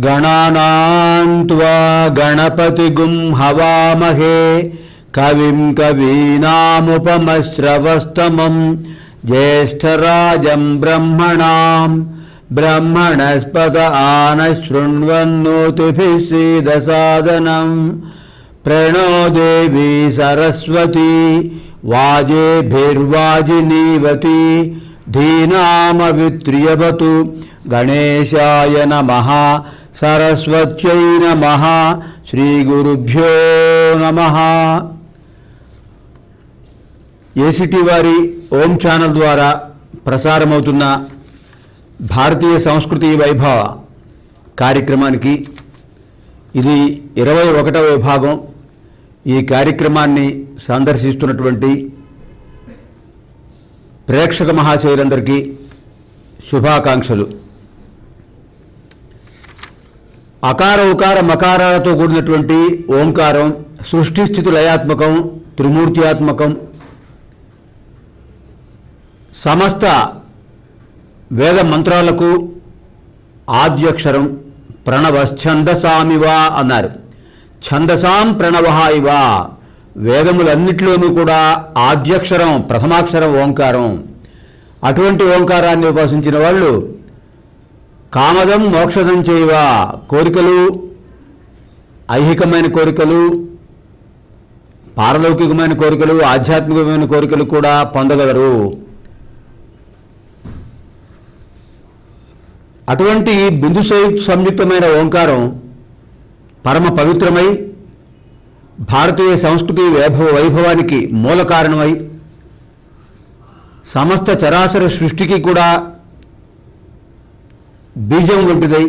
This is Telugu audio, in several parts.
गणानान्त्वा गणपतिगुं हवामहे कविं कवीनामुपमश्रवस्तमं ज्येष्ठराजं ब्रह्मणां ब्रह्मणस्पत आनशृण्वन्नोतिभिः सीदसादनं प्रणो देवी सरस्वती वाजेभिर्वाजिनीवती धीनामवित्र्यवतु गणेशाय नमः सरस्वत्यै नमः श्रीगुरुभ्यो नमः। ఏసిటీ వారి ఓం ఛానల్ ద్వారా ప్రసారమవుతున్న భారతీయ సంస్కృతి వైభవ కార్యక్రమానికి ఇది 21వ విభాగం. ఈ కార్యక్రమాన్ని సందర్శిస్తున్నటువంటి ప్రేక్షక మహాశయులందరికీ శుభాకాంక్షలు. అకార ఉకార మకారాలతో కూడినటువంటి ఓంకారం సృష్టి స్థితి లయాత్మకం, త్రిమూర్త్యాత్మకం. సమస్త వేద మంత్రాలకు ఆద్యక్షరం. ప్రణవశ్చందసామివా అన్నారు. ఛందసాం ప్రణవ ఇవ. వేదములన్నిటిలోనూ కూడా ఆద్యక్షరం, ప్రథమాక్షరం ఓంకారం. అటువంటి ఓంకారాన్ని ఉపాసించిన వాళ్ళు కామదం మోక్షదం చేయవ, కోరికలు, ఐహికమైన కోరికలు, పారలౌకికమైన కోరికలు, ఆధ్యాత్మికమైన కోరికలు కూడా పొందగలరు. అటువంటి బిందు సంయుక్తమైన ఓంకారం పరమ పవిత్రమై భారతీయ సంస్కృతి వైభవానికి మూల కారణమై సమస్త చరాచర సృష్టికి కూడా బీజం వంటిదై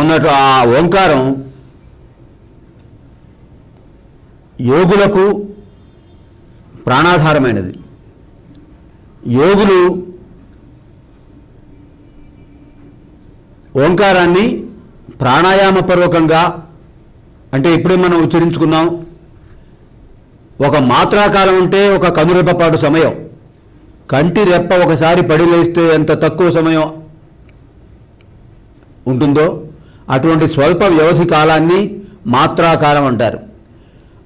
ఉన్నట్టు ఆ ఓంకారం యోగులకు ప్రాణాధారమైనది. యోగులు ఓంకారాన్ని ప్రాణాయామపూర్వకంగా, అంటే ఇప్పుడే మనం ఉచ్చరించుకున్నాం, ఒక మాత్రాకాలం అంటే ఒక కనురెప్పపాటు సమయం. కంటి రెప్ప ఒకసారి పడిలేస్తే ఎంత తక్కువ సమయం ఉంటుందో అటువంటి స్వల్ప వ్యవధి కాలాన్ని మాత్రాకాలం అంటారు.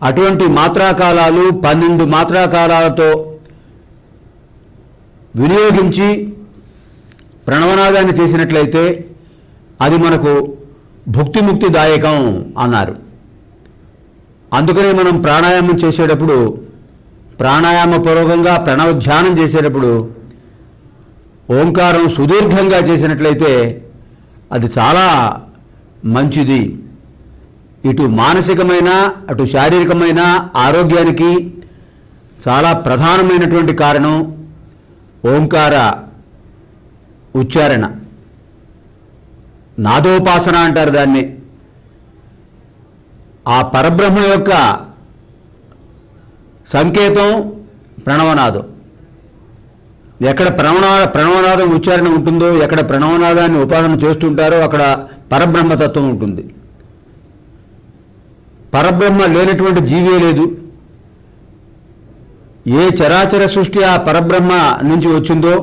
అటువంటి మాత్రాకాలాలు 12 మాత్రాకాలాలతో వినియోగించి ప్రణవనాదాన్ని చేసినట్లయితే అది మనకు భుక్తిముక్తిదాయకం అన్నారు. అందుకనే మనం ప్రాణాయామం చేసేటప్పుడు, ప్రాణాయామపూర్వకంగా ప్రణవ ధ్యానం చేసేటప్పుడు ఓంకారం సుదీర్ఘంగా చేసినట్లయితే అది చాలా మంచిది. ఇటు మానసికమైన అటు శారీరకమైన ఆరోగ్యానికి చాలా ప్రధానమైనటువంటి కారణం ఓంకార ఉచ్చారణ. నాదోపాసన అంటారు దాన్ని. ఆ పరబ్రహ్మ యొక్క సంకేతం ప్రణవనాదం. ఎక్కడ ప్రణవనాదం ఉచ్చారణ ఉంటుందో, ఎక్కడ ప్రణవనాదాన్ని ఉపాసన చేస్తుంటారో అక్కడ పరబ్రహ్మతత్వం ఉంటుంది. పరబ్రహ్మ లేనటువంటి జీవే లేదు. ఏ చరాచర సృష్టి ఆ పరబ్రహ్మ నుంచి వచ్చిందో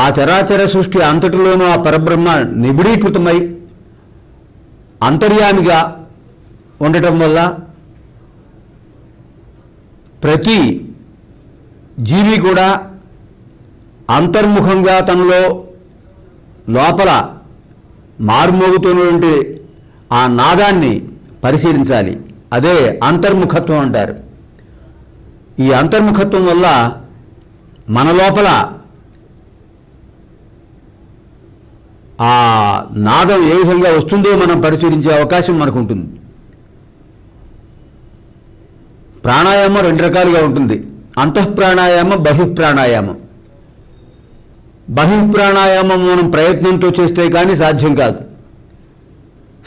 ఆ చరాచర సృష్టి అంతటిలోనూ ఆ పరబ్రహ్మ నిబిడీకృతమై అంతర్యామిగా ఉండటం వల్ల ప్రతి జీవి కూడా అంతర్ముఖంగా తనలో లోపల మారుమోగుతున్నటువంటి ఆ నాదాన్ని పరిశీలించాలి. అదే అంతర్ముఖత్వం అంటారు. ఈ అంతర్ముఖత్వం వల్ల మన లోపల ఆ నాదం ఏ విధంగా వస్తుందో మనం పరిశీలించే అవకాశం మనకు ఉంటుంది. ప్రాణాయామం 2 రకాలుగా ఉంటుంది. అంతఃప్రాణాయామం, బహిఃప్రాణాయామం. బహిఃప్రాణాయామం మనం ప్రయత్నంతో చేస్తే కానీ సాధ్యం కాదు.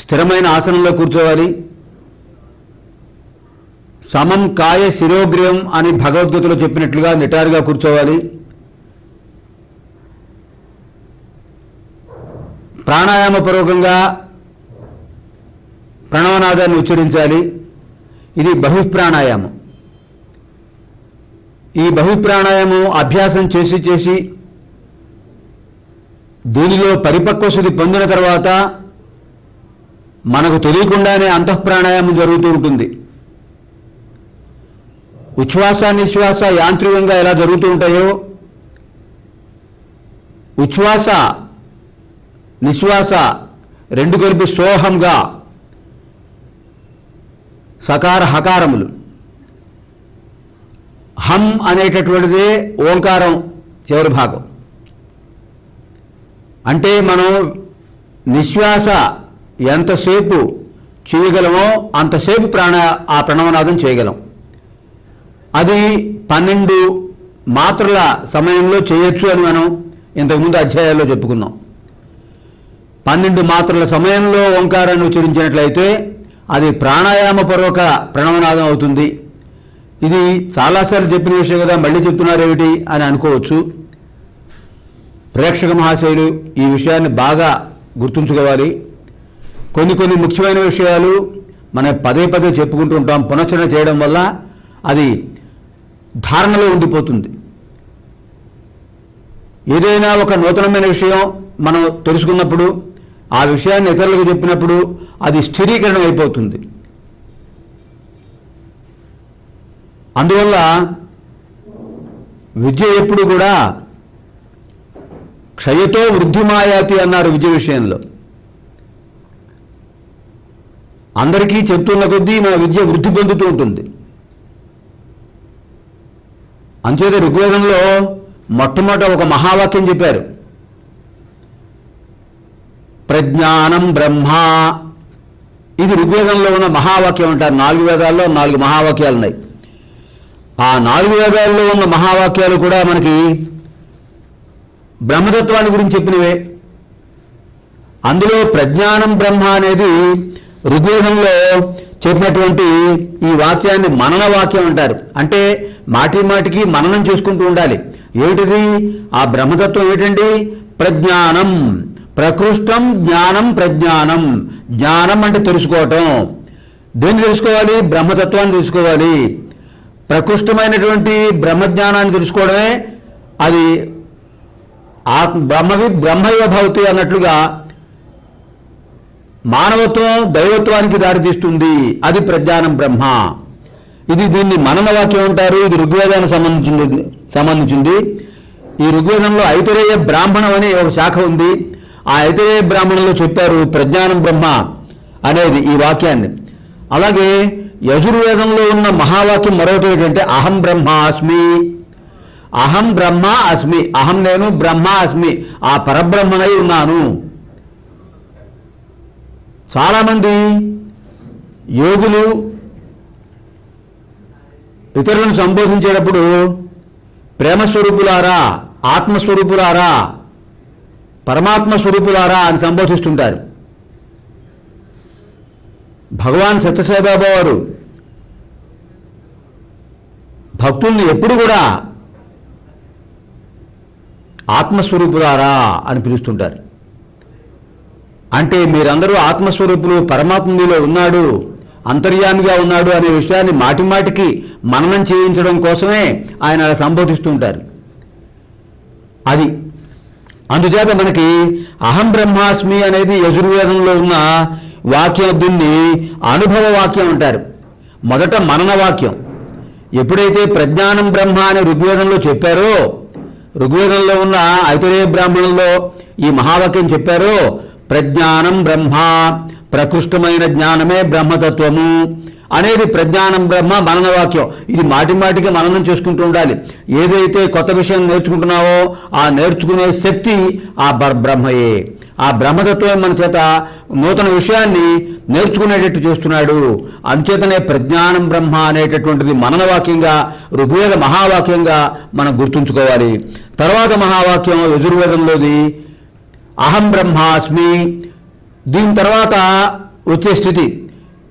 స్థిరమైన ఆసనంలో కూర్చోవాలి. సమం కాయ శిరోగ్రీవం అని భగవద్గీతలో చెప్పినట్లుగా నిటారుగా కూర్చోవాలి. ప్రాణాయామపూర్వకంగా ప్రణవనాదాన్ని ఉచ్చరించాలి. ఇది బహిఃప్రాణాయామం. ఈ బహిఃప్రాణాయామం అభ్యాసం చేసి చేసి దీనిలో పరిపక్వ స్థితి పొందిన తర్వాత మనకు తెలియకుండానే అంతఃప్రాణాయామం జరుగుతూ ఉంటుంది. ఉచ్ఛ్వాస నిశ్వాస యాంత్రికంగా ఎలా జరుగుతూ ఉంటాయో, ఉచ్ఛ్వాస నిశ్వాస రెండు కలిపి సోహంగా సకార హకారములు, హం అనేటటువంటిదే ఓంకారం చివరి భాగం. అంటే మనం నిశ్వాస ఎంతసేపు చేయగలమో అంతసేపు ఆ ప్రణవనాదం చేయగలం. అది 12 మాత్రల సమయంలో చేయొచ్చు అని మనం ఇంతకుముందు అధ్యాయాల్లో చెప్పుకున్నాం. 12 మాత్రల సమయంలో ఓంకారాన్ని ఉచ్చరించినట్లయితే అది ప్రాణాయామపూర్వక ప్రణవనాదం అవుతుంది. ఇది చాలాసార్లు చెప్పిన విషయం కదా, మళ్ళీ చెప్తున్నారేమిటి అని అనుకోవచ్చు. ప్రేక్షక మహాశయులు ఈ విషయాన్ని బాగా గుర్తుంచుకోవాలి. కొన్ని ముఖ్యమైన విషయాలు మనం పదే పదే చెప్పుకుంటూ ఉంటాం. పునశ్చరణ చేయడం వల్ల అది ధారణలో ఉండిపోతుంది. ఏదైనా ఒక నూతనమైన విషయం మనం తెలుసుకున్నప్పుడు ఆ విషయాన్ని ఇతరులకు చెప్పినప్పుడు అది స్థిరీకరణ అయిపోతుంది. అందువల్ల విద్య ఎప్పుడు కూడా క్షయతో వృద్ధిమాయాతి అన్నారు విద్య విషయంలో. అందరికీ చెప్తున్న కొద్దీ మన విద్య వృద్ధి పొందుతూ ఉంటుంది. అంచేత ఋగ్వేదంలో మొట్టమొదట ఒక మహావాక్యం చెప్పారు, ప్రజ్ఞానం బ్రహ్మ. ఇది ఋగ్వేదంలో ఉన్న మహావాక్యం అంటారు. 4 వేదాల్లో 4 మహావాక్యాలు ఉన్నాయి. ఆ 4 వేదాల్లో ఉన్న మహావాక్యాలు కూడా మనకి బ్రహ్మతత్వాన్ని గురించి చెప్పినవే. అందులో ప్రజ్ఞానం బ్రహ్మ అనేది ఋగ్వేదంలో చెప్పినటువంటి ఈ వాక్యాన్ని మనన వాక్యం అంటారు. అంటే మాటి మాటికి మననం చేసుకుంటూ ఉండాలి. ఏమిటిది? ఆ బ్రహ్మతత్వం ఏమిటండి? ప్రజ్ఞానం, ప్రకృష్టం జ్ఞానం, ప్రజ్ఞానం. జ్ఞానం అంటే తెలుసుకోవటం. దేన్ని తెలుసుకోవాలి? బ్రహ్మతత్వాన్ని తెలుసుకోవాలి. ప్రకృష్టమైనటువంటి బ్రహ్మజ్ఞానాన్ని తెలుసుకోవడమే అది బ్రహ్మైవ భవతి అన్నట్లుగా మానవత్వం దైవత్వానికి దారితీస్తుంది. అది ప్రజ్ఞానం బ్రహ్మ. దీన్ని మనన వాక్యం అంటారు. ఇది ఋగ్వేదానికి సంబంధించింది. ఈ ఋగ్వేదంలో ఐతరేయ బ్రాహ్మణం అనే ఒక శాఖ ఉంది. ఆ ఐతరేయ బ్రాహ్మణంలో చెప్పారు ప్రజ్ఞానం బ్రహ్మ అనేది ఈ వాక్యాన్ని. అలాగే యజుర్వేదంలో ఉన్న మహావాక్యం మరొకటి ఏంటంటే అహం బ్రహ్మాస్మి. అహం బ్రహ్మ అస్మి. అహం నేను, బ్రహ్మ అస్మి, ఆ పరబ్రహ్మనై ఉన్నాను. చాలామంది యోగులు ఇతరులను సంబోధించేటప్పుడు ప్రేమస్వరూపులారా, ఆత్మస్వరూపులారా, పరమాత్మ స్వరూపులారా అని సంబోధిస్తుంటారు. భగవాన్ సత్యసాయిబాబా వారు భక్తుల్ని ఎప్పుడు కూడా ఆత్మస్వరూపులారా అని పిలుస్తుంటారు. అంటే మీరందరూ ఆత్మస్వరూపులు, పరమాత్మ మీలో ఉన్నాడు, అంతర్యామిగా ఉన్నాడు అనే విషయాన్ని మాటిమాటికి మననం చేయించడం కోసమే ఆయన అలా సంబోధిస్తూ ఉంటారు. అది అందుచేత మనకి అహం బ్రహ్మాస్మి అనేది యజుర్వేదంలో ఉన్న వాక్యం. దీన్ని అనుభవ వాక్యం అంటారు. మొదట మనన వాక్యం. ఎప్పుడైతే ప్రజ్ఞానం బ్రహ్మ అని ఋగ్వేదంలో చెప్పారో, ఋగ్వేదంలో ఉన్న ఐతరేయ బ్రాహ్మణంలో ఈ మహావాక్యం చెప్పారో, ప్రజ్ఞానం బ్రహ్మ, ప్రకృష్టమైన జ్ఞానమే బ్రహ్మతత్వము అనేది ప్రజ్ఞానం బ్రహ్మ మనన వాక్యం. ఇది మాటిమాటికి మననం చేసుకుంటూ ఉండాలి. ఏదైతే కొత్త విషయం నేర్చుకుంటున్నావో ఆ నేర్చుకునే శక్తి ఆ బ్రహ్మయే. ఆ బ్రహ్మతత్వం మన చేత నూతన విషయాన్ని నేర్చుకునేటట్టు చేస్తున్నాడు. అంచేతనే ప్రజ్ఞానం బ్రహ్మ అనేటటువంటిది మనన వాక్యంగా, ఋగ్వేద మహావాక్యంగా మనం గుర్తుంచుకోవాలి. తర్వాత మహావాక్యం యజుర్వేదంలోది అహం బ్రహ్మాస్మి. దీని తర్వాత వచ్చే స్థితి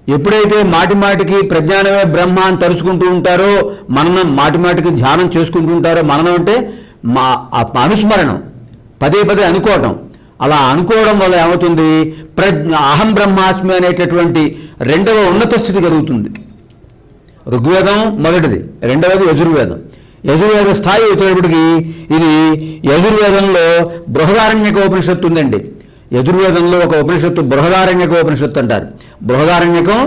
ఎప్పుడైతే మాటిమాటికి ప్రజ్ఞానమే బ్రహ్మ అని తలుచుకుంటూ ఉంటారో, మననం మాటిమాటికి ధ్యానం చేసుకుంటూ ఉంటారో, మననం అంటే అనుస్మరణం, పదే పదే అనుకోవటం. అలా అనుకోవడం వల్ల ఏమవుతుంది, అహం బ్రహ్మాస్మి అనేటటువంటి రెండవ ఉన్నత స్థితి కలుగుతుంది. ఋగ్వేదం మొదటిది, రెండవది యజుర్వేదం. యజుర్వేద స్థాయి వచ్చేటప్పటికి ఇది యజుర్వేదంలో బృహదారణ్యక ఉపనిషత్తు ఉందండి. యజుర్వేదంలో ఒక ఉపనిషత్తు బృహదారణ్యక ఉపనిషత్తు అంటారు. బృహదారణ్యకం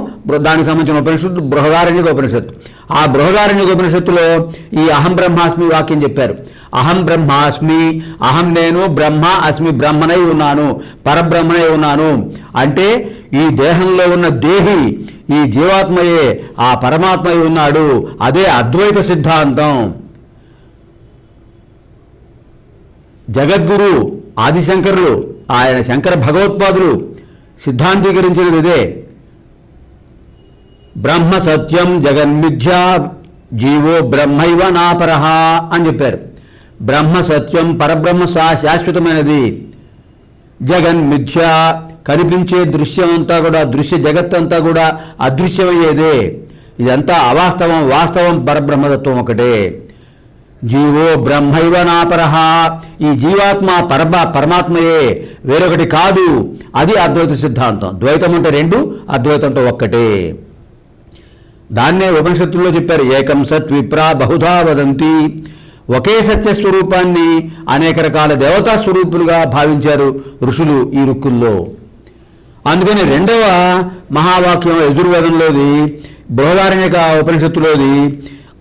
దానికి సంబంధించిన ఉపనిషత్తు బృహదారణ్యక ఉపనిషత్తు. ఆ బృహదారణ్యక ఉపనిషత్తులో ఈ అహం బ్రహ్మాస్మి వాక్యం చెప్పారు. అహం బ్రహ్మాస్మి, అహం నేను బ్రహ్మ అస్మి, బ్రహ్మనై ఉన్నాను, పరబ్రహ్మనై ఉన్నాను. అంటే ఈ దేహంలో ఉన్న దేహి ఈ జీవాత్మయే ఆ పరమాత్మయే ఉన్నాడు. అదే అద్వైత సిద్ధాంతం. జగద్గురు ఆదిశంకరులు, ఆయన శంకర భగవత్పాదులు సిద్ధాంతీకరించినది ఇదే. బ్రహ్మ సత్యం జగన్మిథ్యా జీవో బ్రహ్మైవ నాపరహ అని చెప్పారు. బ్రహ్మ సత్యం, పరబ్రహ్మ శాశ్వతమైనది. జగన్మిథ్య, కనిపించే దృశ్యం అంతా కూడా, దృశ్య జగత్తంతా కూడా అదృశ్యమయ్యేదే. ఇదంతా అవాస్తవం, వాస్తవం పరబ్రహ్మతత్వం ఒకటే. జీవో బ్రహ్మైవ నాపరహ, ఈ జీవాత్మ పరమాత్మయే, వేరొకటి కాదు. అది అద్వైత సిద్ధాంతం. ద్వైతం అంటే రెండు, అద్వైతంతో ఒక్కటే. దాన్నే ఉపనిషత్తుల్లో చెప్పారు. ఏకం సత్ విప్రా బహుధా వదంతి. ఒకే సత్యస్వరూపాన్ని అనేక రకాల దేవతా స్వరూపులుగా భావించారు ఋషులు ఈ రుక్కుల్లో. అందుకని రెండవ మహావాక్యం యజుర్వేదంలోది, బృహదారణ్యక ఉపనిషత్తులోది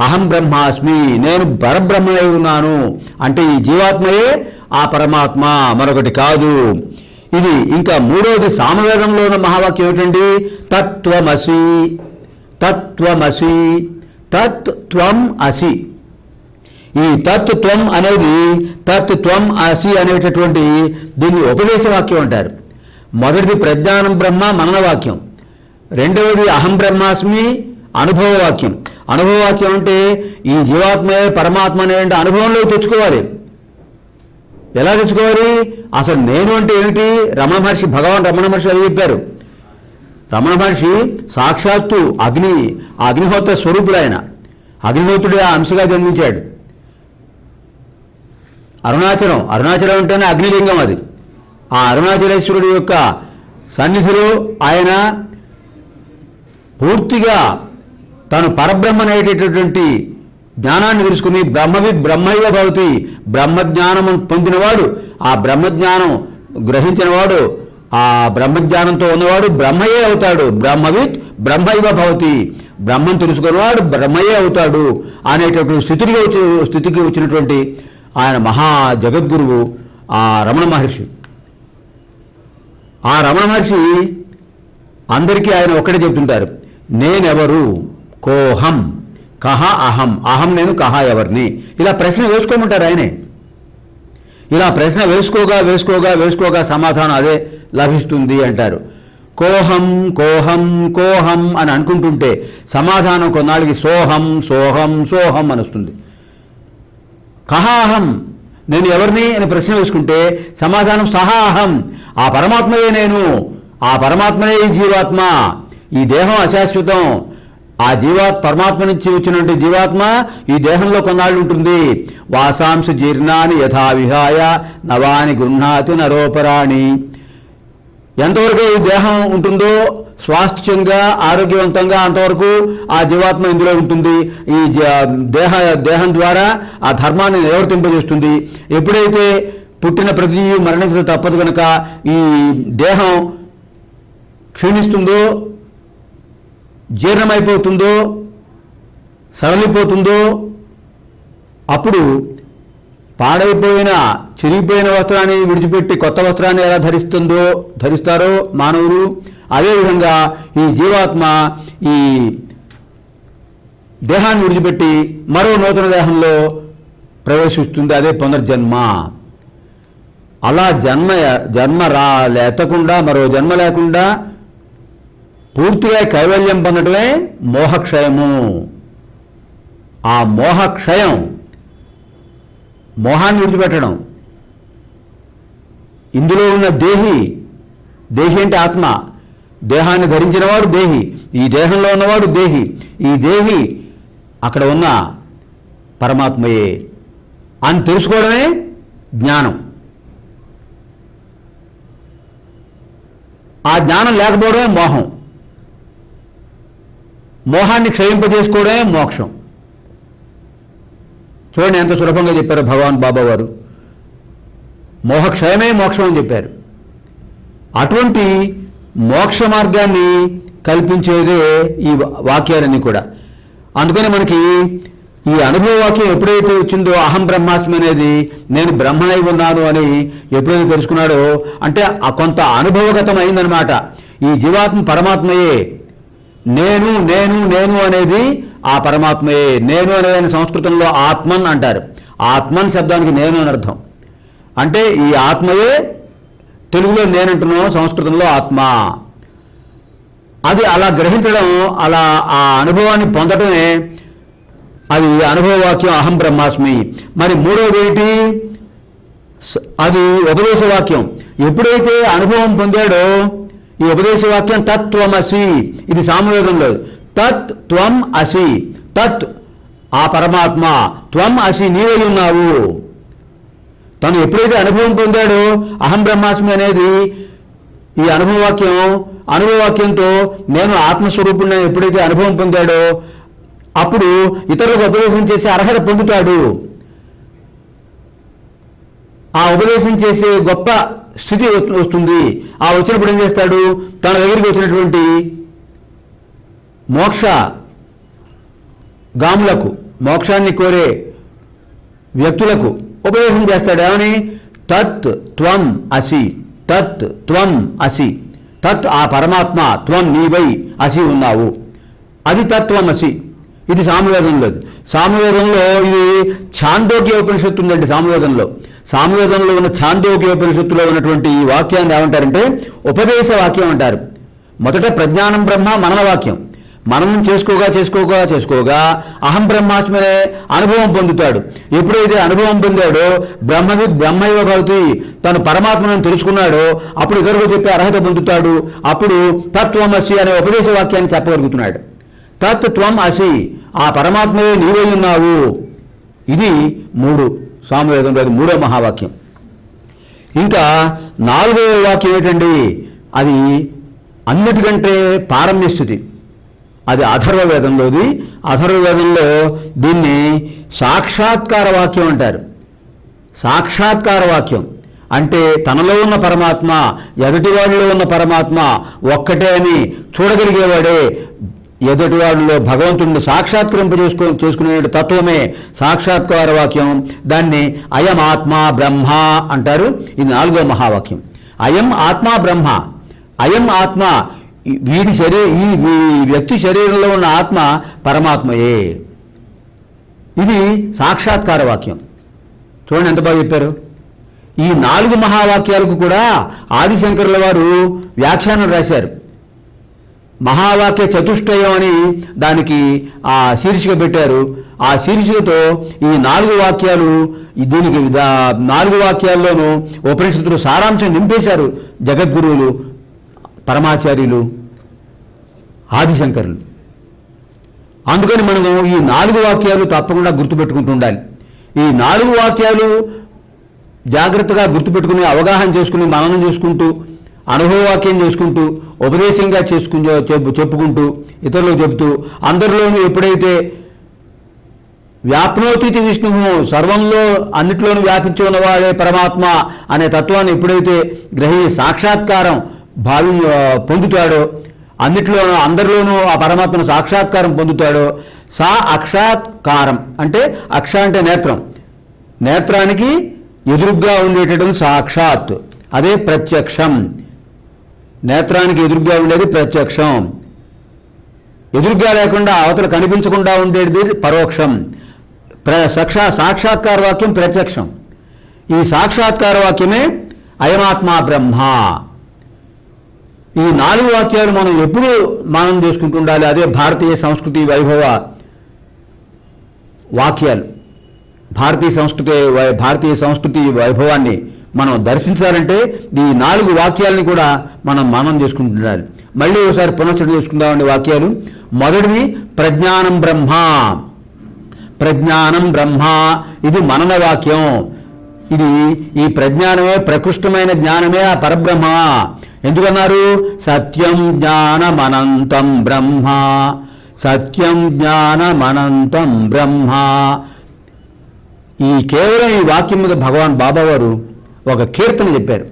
అహం బ్రహ్మాస్మి, నేను పరబ్రహ్మనై ఉన్నాను. అంటే ఈ జీవాత్మయే ఆ పరమాత్మ, మరొకటి కాదు. ఇది ఇంకా మూడవది సామవేదంలో ఉన్న మహావాక్యం ఏమిటండి, తత్వమసి. తత్వమసి, తత్వం అసి. ఈ తత్వం అనేది, తత్వం అసి అనేటటువంటి దీన్ని ఉపదేశ వాక్యం అంటారు. మొదటిది ప్రజ్ఞానం బ్రహ్మ మననవాక్యం, రెండవది అహం బ్రహ్మాస్మి అనుభవవాక్యం. అనుభవవాక్యం అంటే ఈ జీవాత్మే పరమాత్మ అనే అనుభవంలోకి తెచ్చుకోవాలి. ఎలా తెచ్చుకోవాలి? అసలు నేను అంటే ఏమిటి? రమణ మహర్షి, భగవాన్ రమణ మహర్షి అది చెప్పారు. రమణ మహర్షి సాక్షాత్తు అగ్నిహోత్ర స్వరూపుడు. ఆయన అగ్నిహోత్రుడే ఆ అంశగా జన్మించాడు. అరుణాచలం అంటేనే అగ్నిలింగం. అది ఆ అరుణాచలేశ్వరుడి యొక్క సన్నిధిలో ఆయన పూర్తిగా తాను పరబ్రహ్మనేటటువంటి జ్ఞానాన్ని తెలుసుకుని బ్రహ్మవిద్ బ్రహ్మైవ భవతి, బ్రహ్మజ్ఞానం పొందినవాడు, ఆ బ్రహ్మజ్ఞానం గ్రహించినవాడు, ఆ బ్రహ్మజ్ఞానంతో ఉన్నవాడు బ్రహ్మయే అవుతాడు. బ్రహ్మవిద్ బ్రహ్మైవ భవతి, బ్రహ్మం తెలుసుకున్నవాడు బ్రహ్మయే అవుతాడు అనేటటువంటి స్థితికి వచ్చినటువంటి ఆయన మహా జగద్గురువు ఆ రమణ మహర్షి. ఆ రమణ మహర్షి అందరికీ ఆయన ఒక్కడే చెప్తుంటారు, నేనెవరు, కోహం, కహ అహం, అహం నేను, కహ ఎవరిని. ఇలా ప్రశ్న వేసుకోమంటారు ఆయనే. ఇలా ప్రశ్న వేసుకోగా సమాధానం అదే లభిస్తుంది అంటారు. కోహం కోహం కోహం అని అనుకుంటుంటే సమాధానం కొన్నాళ్ళకి సోహం సోహం సోహం అని వస్తుంది. కహాహం, నేను ఎవరిని అని ప్రశ్న వేసుకుంటే సమాధానం సహాహం, ఆ పరమాత్మయే నేను, ఆ పరమాత్మనే ఈ జీవాత్మ. ఈ దేహం అశాశ్వతం. ఆ పరమాత్మ నుంచి వచ్చినటువంటి జీవాత్మ ఈ దేహంలో కొన్నాళ్ళు ఉంటుంది. వాసాంశ జీర్ణాన్ని యథా విహాయ నవాని గృహ్ణాతి నరోపరాణి. ఎంతవరకు ఈ దేహం ఉంటుందో స్వాస్థ్యంగా ఆరోగ్యవంతంగా అంతవరకు ఆ జీవాత్మ ఇందులో ఉంటుంది. ఈ దేహం ద్వారా ఆ ధర్మాన్ని నిర్వర్తింపజేస్తుంది. ఎప్పుడైతే పుట్టిన ప్రతి మరణించ తప్పదు కనుక ఈ దేహం క్షీణిస్తుందో, జీర్ణమైపోతుందో, సడలిపోతుందో, అప్పుడు పాడైపోయిన చిరిగిపోయిన వస్త్రాన్ని విడిచిపెట్టి కొత్త వస్త్రాన్ని ఎలా ధరిస్తారో మానవులు, అదేవిధంగా ఈ జీవాత్మ ఈ దేహాన్ని విడిచిపెట్టి మరో నూతన దేహంలో ప్రవేశిస్తుంది. అదే పునర్జన్మ. అలా జన్మ ఎత్తకుండా మరో జన్మ లేకుండా పూర్తిగా కైవల్యం పొందడమే మోహక్షయము. ఆ మోహక్షయం, మోహాన్ని విడిచిపెట్టడం. ఇందులో ఉన్న దేహి అంటే ఆత్మ, దేహాన్ని ధరించినవాడు దేహి, ఈ దేహంలో ఉన్నవాడు దేహి. ఈ దేహి అక్కడ ఉన్న పరమాత్మయే అని తెలుసుకోవడమే జ్ఞానం. ఆ జ్ఞానం లేకపోవడమే మోహం. మోహాన్ని క్షయింపజేసుకోవడమే మోక్షం. చూడండి ఎంత సులభంగా చెప్పారు భగవాన్ బాబా వారు. మోహక్షయమే మోక్షం అని చెప్పారు. అటువంటి మోక్ష మార్గాన్ని కల్పించేదే ఈ వాక్యాలన్నీ కూడా. అందుకని మనకి ఈ అనుభవ వాక్యం ఎప్పుడైతే వచ్చిందో, అహం బ్రహ్మాస్మి అనేది, నేను బ్రహ్మనై ఉన్నాను అని ఎప్పుడైతే తెలుసుకున్నాడో, అంటే కొంత అనుభవగతం అయిందనమాట. ఈ జీవాత్మ పరమాత్మయే. నేను నేను నేను అనేది ఆ పరమాత్మయే. నేను అనేది సంస్కృతంలో ఆత్మన్ అంటారు. ఆత్మన్ శబ్దానికి నేను అని అర్థం. అంటే ఈ ఆత్మయే తెలుగులో నేనంటున్నాం, సంస్కృతంలో ఆత్మ. అది అలా గ్రహించడం, అలా ఆ అనుభవాన్ని పొందడమే అది అనుభవవాక్యం అహం బ్రహ్మాస్మి. మరి మూడవది ఏంటి? అది ఉపదేశవాక్యం. ఎప్పుడైతే అనుభవం పొందాడో ఈ ఉపదేశవాక్యం తత్వమసి, ఇది సామవేదంలో. తత్ త్వం అసి, తత్ ఆ పరమాత్మ, త్వం అసి నీవై ఉన్నావు. తను ఎప్పుడైతే అనుభవం పొందాడో అహం బ్రహ్మాస్మి అనేది ఈ అనుభవవాక్యంతో నేను ఆత్మస్వరూపుణ్ణి ఎప్పుడైతే అనుభవం పొందాడో అప్పుడు ఇతరులకు ఉపదేశం చేసే అర్హత పొందుతాడు. ఆ ఉపదేశం చేసే గొప్ప స్థితి వస్తుంది. ఆ వచ్చినప్పుడు ఏం చేస్తాడు? తన దగ్గరికి వచ్చినటువంటి గాములకు, మోక్షాన్ని కోరే వ్యక్తులకు ఉపదేశం చేస్తాడు. ఏమని? తత్ త్వం అసి, తత్ త్వం అసి. తత్ ఆ పరమాత్మ, త్వం నీవై అసి ఉన్నావు. అది తత్వమసి. ఇది సామవేదంలో ఇది ఛాందోగ్య ఉపనిషత్తు ఉందండి. సామవేదంలో ఉన్న ఛాందోగ్య ఉపనిషత్తులో ఉన్నటువంటి ఈ వాక్యాన్ని ఏమంటారంటే ఉపదేశ వాక్యం అంటారు. మొదట ప్రజ్ఞానం బ్రహ్మ మనన వాక్యం. మననం చేసుకోగా అహం బ్రహ్మాస్మి అనే అనుభవం పొందుతాడు. ఎప్పుడైతే అనుభవం పొందాడో బ్రహ్మైవ భవతి, తను పరమాత్మను తెలుసుకున్నాడో అప్పుడు ఇతరులకు చెప్పే అర్హత పొందుతాడు. అప్పుడు తత్వమసి అనే ఉపదేశ వాక్యాన్ని చెప్పగలుగుతున్నాడు. తత్ త్వం అసి, ఆ పరమాత్మయే నీవై ఉన్నావు. ఇది సామవేదంలో అది మూడో మహావాక్యం. ఇంకా నాలుగవ వాక్యం ఏంటండి? అది అన్నిటికంటే పారమ్య స్థితి. అది అథర్వవేదంలోది. అథర్వవేదంలో దీన్ని సాక్షాత్కార వాక్యం అంటారు. సాక్షాత్కార వాక్యం అంటే తనలో ఉన్న పరమాత్మ, ఎదుటివాడిలో ఉన్న పరమాత్మ ఒక్కటే అని చూడగలిగేవాడే. ఎదుటివాడిలో భగవంతుడిని చేసుకునే తత్వమే సాక్షాత్కార వాక్యం. దాన్ని అయం ఆత్మ బ్రహ్మ అంటారు. ఇది నాలుగో మహావాక్యం. అయం ఆత్మ బ్రహ్మ. అయం ఆత్మ, ఈ వ్యక్తి శరీరంలో ఉన్న ఆత్మ పరమాత్మయే. ఇది సాక్షాత్కార వాక్యం. చూడండి ఎంత బాగా చెప్పారు. ఈ 4 మహావాక్యాలకు కూడా ఆదిశంకరుల వారు వ్యాఖ్యానం రాశారు. మహావాక్య చతుష్టయం అని దానికి ఆ శీర్షిక పెట్టారు. ఆ శీర్షికతో ఈ 4 వాక్యాలు, దీనికి 4 వాక్యాల్లోనూ ఉపనిషత్తులు సారాంశం నింపేశారు జగద్గురువులు, పరమాచార్యులు, ఆదిశంకరులు. అందుకని మనము ఈ 4 వాక్యాలు తప్పకుండా గుర్తుపెట్టుకుంటూ ఉండాలి. ఈ 4 వాక్యాలు జాగ్రత్తగా గుర్తుపెట్టుకుని, అవగాహన చేసుకుని, మననం చేసుకుంటూ, అనుభవవాక్యం చేసుకుంటూ, ఉపదేశంగా చెప్పుకుంటూ, ఇతరులకు చెబుతూ, అందరిలోనూ ఎప్పుడైతే వ్యాప్నోతిథి విష్ణువు, సర్వంలో అన్నిట్లోనూ వ్యాపించి ఉన్నవాడే పరమాత్మ అనే తత్వాన్ని ఎప్పుడైతే సాక్షాత్కారం పొందుతాడో, అందరిలోనూ ఆ పరమాత్మను సాక్షాత్కారం పొందుతాడో, అక్షాత్కారం అంటే అక్ష అంటే నేత్రం, నేత్రానికి ఎదురుగ్గా ఉండేటటువంటి సాక్షాత్, అదే ప్రత్యక్షం. నేత్రానికి ఎదురుగ్గా ఉండేది ప్రత్యక్షం. ఎదురుగ్గా లేకుండా అవతల కనిపించకుండా ఉండేది పరోక్షం. సాక్షాత్కార వాక్యం ప్రత్యక్షం. ఈ సాక్షాత్కార వాక్యమే అయమాత్మా బ్రహ్మ. ఈ 4 వాక్యాలు మనం ఎప్పుడు మానం చేసుకుంటుండాలి. అదే భారతీయ సంస్కృతి వైభవ వాక్యాలు. భారతీయ సంస్కృతి వైభవాన్ని మనం దర్శించాలంటే ఈ 4 వాక్యాలని కూడా మనం మానం చేసుకుంటుండాలి. మళ్ళీ ఒకసారి పునశ్చరణ చేసుకుందామండి వాక్యాలు. మొదటిది ప్రజ్ఞానం బ్రహ్మ. ప్రజ్ఞానం బ్రహ్మ, ఇది మనన వాక్యం. ఈ ప్రజ్ఞానమే, ప్రకృష్టమైన జ్ఞానమే ఆ పరబ్రహ్మ. ఎందుకన్నారు? సత్యం జ్ఞానమనంతం బ్రహ్మ. సత్యం జ్ఞానమనంతం బ్రహ్మ. కేవలం ఈ వాక్యం మీద భగవాన్ బాబా వారు ఒక కీర్తన చెప్పారు.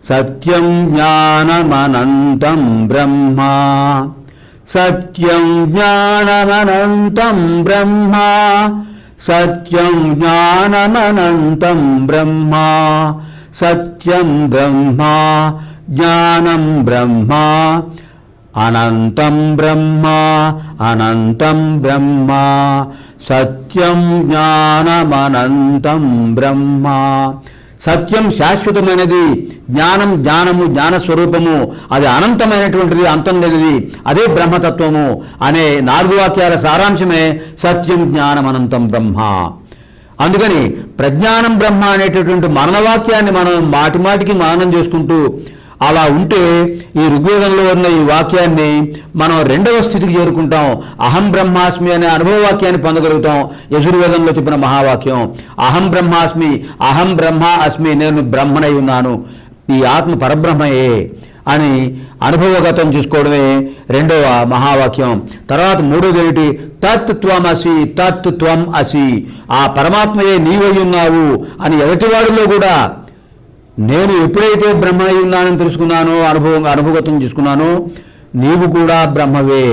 సత్యం జ్ఞానమనంతం బ్రహ్మ. సత్యం జ్ఞానమనంతం బ్రహ్మ. సత్యం జ్ఞానమనంతం బ్రహ్మ. సత్యం బ్రహ్మ జ్ఞానం బ్రహ్మ. అనంతం బ్రహ్మ అనంతం బ్రహ్మ. సత్యం జ్ఞానమనంతం బ్రహ్మ. సత్యం శాశ్వతమైనది, జ్ఞానము జ్ఞానస్వరూపము, అది అనంతమైనటువంటిది, అంతం లేనిది, అదే బ్రహ్మతత్వము అనే 4 వాక్యాల సారాంశమే సత్యం జ్ఞానమనంతం బ్రహ్మ. అందుకని ప్రజ్ఞానం బ్రహ్మ అనేటటువంటి మననవాక్యాన్ని మనం మాటిమాటికి మననం చేసుకుంటూ అలా ఉంటే ఈ ఋగ్వేదంలో ఉన్న ఈ వాక్యాన్ని మనం 2వ స్థితికి చేరుకుంటాం. అహం బ్రహ్మాస్మి అనే అనుభవ వాక్యాన్ని పొందగలుగుతాం. యజుర్వేదంలో చెప్పిన మహావాక్యం అహం బ్రహ్మాస్మి, అహం బ్రహ్మ అస్మి, నేను బ్రహ్మనై ఉన్నాను, ఈ ఆత్మ పరబ్రహ్మయే అని అనుభవగతం చేసుకోవడమే 2వ మహావాక్యం. తర్వాత 3వది ఏమిటి? తత్ త్వమసి, తత్ త్వం అసి, ఆ పరమాత్మయే నీవై ఉన్నావు అని ఎదుటివాడిలో కూడా నేను ఎప్పుడైతే బ్రహ్మనై ఉన్నానని తెలుసుకున్నానో, అనుభవగతం చేసుకున్నానో, నీవు కూడా బ్రహ్మవే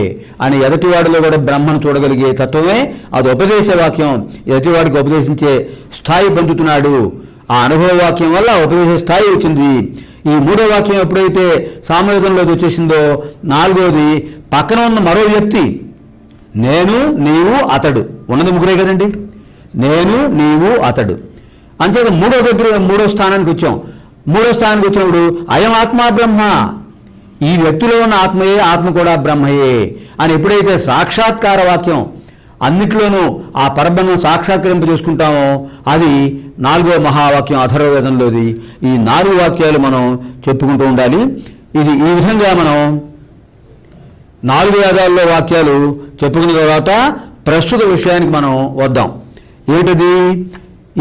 అని ఎదుటివాడిలో కూడా బ్రహ్మను చూడగలిగే తత్వమే అది ఉపదేశ వాక్యం. ఎదుటివాడికి ఉపదేశించే స్థాయి పొందుతున్నాడు. ఆ అనుభవ వాక్యం వల్ల ఉపదేశ స్థాయి వచ్చింది. ఈ 3వ వాక్యం ఎప్పుడైతే సామవేదంలోకి వచ్చేసిందో, 4వది పక్కన ఉన్న మరో వ్యక్తి, నేను నీవు అతడు, ఉన్నది ముగ్గురే కదండి, నేను నీవు అతడు. అంచేత 3వ స్థానానికి వచ్చాం. 3వ స్థానానికి వచ్చినప్పుడు అయం ఆత్మా బ్రహ్మ, ఈ వ్యక్తిలో ఉన్న ఆత్మయే, ఆత్మ కూడా బ్రహ్మయే అని ఎప్పుడైతే సాక్షాత్కార వాక్యం అన్నిట్లోనూ ఆ పరబ్రహ్మం సాక్షాత్కరింప చేసుకుంటామో అది 4వ మహావాక్యం అథర్వవేదంలోది. ఈ 4 వాక్యాలు మనం చెప్పుకుంటూ ఉండాలి. ఈ విధంగా మనం 4 వేదాల్లో వాక్యాలు చెప్పుకున్న తర్వాత ప్రస్తుత విషయానికి మనం వద్దాం. ఏమిటది?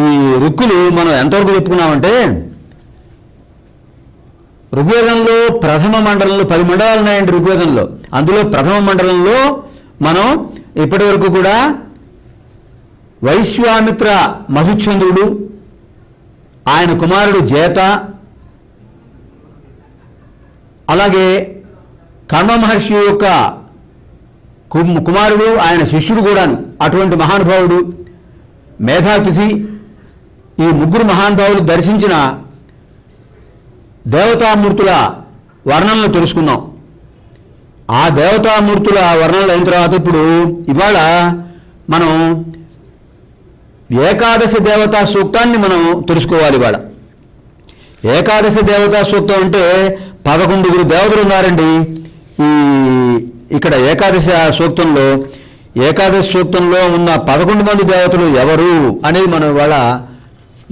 ఈ రుక్కులు మనం ఎంతవరకు చెప్పుకున్నామంటే, ఋగ్వేదంలో ప్రథమ మండలంలో 10 మండలాలు ఉన్నాయండి ఋగ్వేదంలో. అందులో ప్రథమ మండలంలో మనం ఇప్పటి వరకు కూడా వైశ్వామిత్ర మధుచంద్రుడు, ఆయన కుమారుడు జేత, అలాగే కర్మ మహర్షి యొక్క కుమారుడు, ఆయన శిష్యుడు కూడాను అటువంటి మహానుభావుడు మేధాతిథి, ఈ 3 మహానుభావులు దర్శించిన దేవతామూర్తుల వర్ణనలు తెలుసుకుందాం. ఆ దేవతామూర్తుల వర్ణనలు అయిన తర్వాత ఇప్పుడు ఇవాళ మనం ఏకాదశి దేవతా సూక్తాన్ని మనం తెలుసుకోవాలి. ఇవాళ ఏకాదశి దేవతా సూక్తం అంటే 11 దేవతలు ఉన్నారండి. ఇక్కడ ఏకాదశి సూక్తంలో ఉన్న 11 మంది దేవతలు ఎవరు అనేది మనం ఇవాళ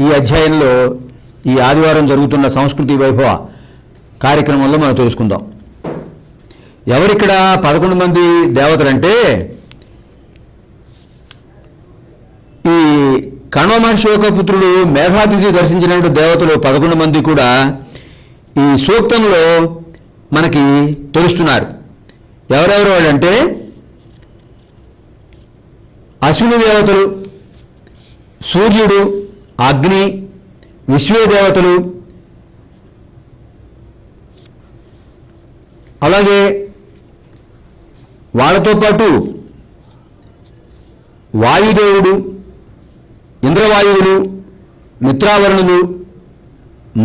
ఈ అధ్యాయంలో ఈ ఆదివారం జరుగుతున్న సంస్కృతి వైభవ కార్యక్రమంలో మనం తెలుసుకుందాం. ఎవరిక్కడ 11 మంది దేవతలంటే, ఈ కణ్వ మహర్షి యొక్క పుత్రుడు మేధాతిథి దర్శించినటువంటి దేవతలు 11 మంది కూడా ఈ సూక్తంలో మనకి తెలుస్తున్నారు. ఎవరెవరు వాళ్ళంటే, అశ్విని దేవతలు, సూర్యుడు, అగ్ని, విశ్వే దేవతలు, అలాగే వాళ్ళతో పాటు వాయుదేవుడు, ఇంద్రవాయువులు, మిత్రావరుణులు,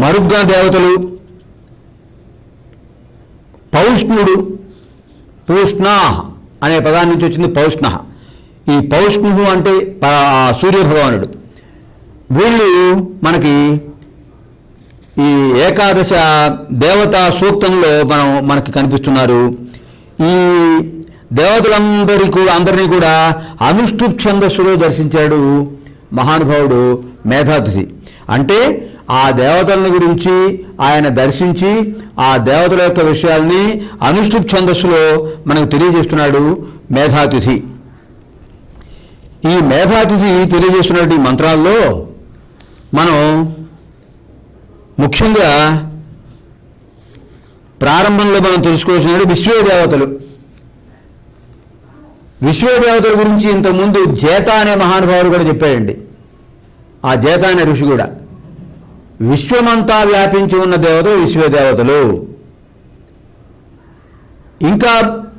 మరుగ్గా దేవతలు, పౌష్ణుడు, పూష్ణ అనే పదాన్ని నుంచి వచ్చింది పౌష్ణ. ఈ పౌష్ణు అంటే సూర్యభగవానుడు. వీళ్ళు మనకి ఈ ఏకాదశ దేవతా సూక్తంలో మనకి కనిపిస్తున్నారు. ఈ అందరినీ కూడా అనుష్ఠుప్ ఛందస్సులో దర్శించాడు మహానుభావుడు మేధాతిథి. అంటే ఆ దేవతల గురించి ఆయన దర్శించి ఆ దేవతల యొక్క విషయాల్ని అనుష్ఠుప్ ఛందస్సులో మనకు తెలియజేస్తున్నాడు మేధాతిథి. ఈ మేధాతిథి తెలియజేస్తున్నటువంటి మంత్రాల్లో మనం ముఖ్యంగా ప్రారంభంలో మనం తెలుసుకోవాల్సిన విశ్వదేవతలు. విశ్వదేవతల గురించి ఇంతకుముందు జేత అనే మహానుభావుడు కూడా చెప్పాడండి. ఆ జేత అనే ఋషి కూడా విశ్వమంతా వ్యాపించి ఉన్న దేవతలు విశ్వదేవతలు. ఇంకా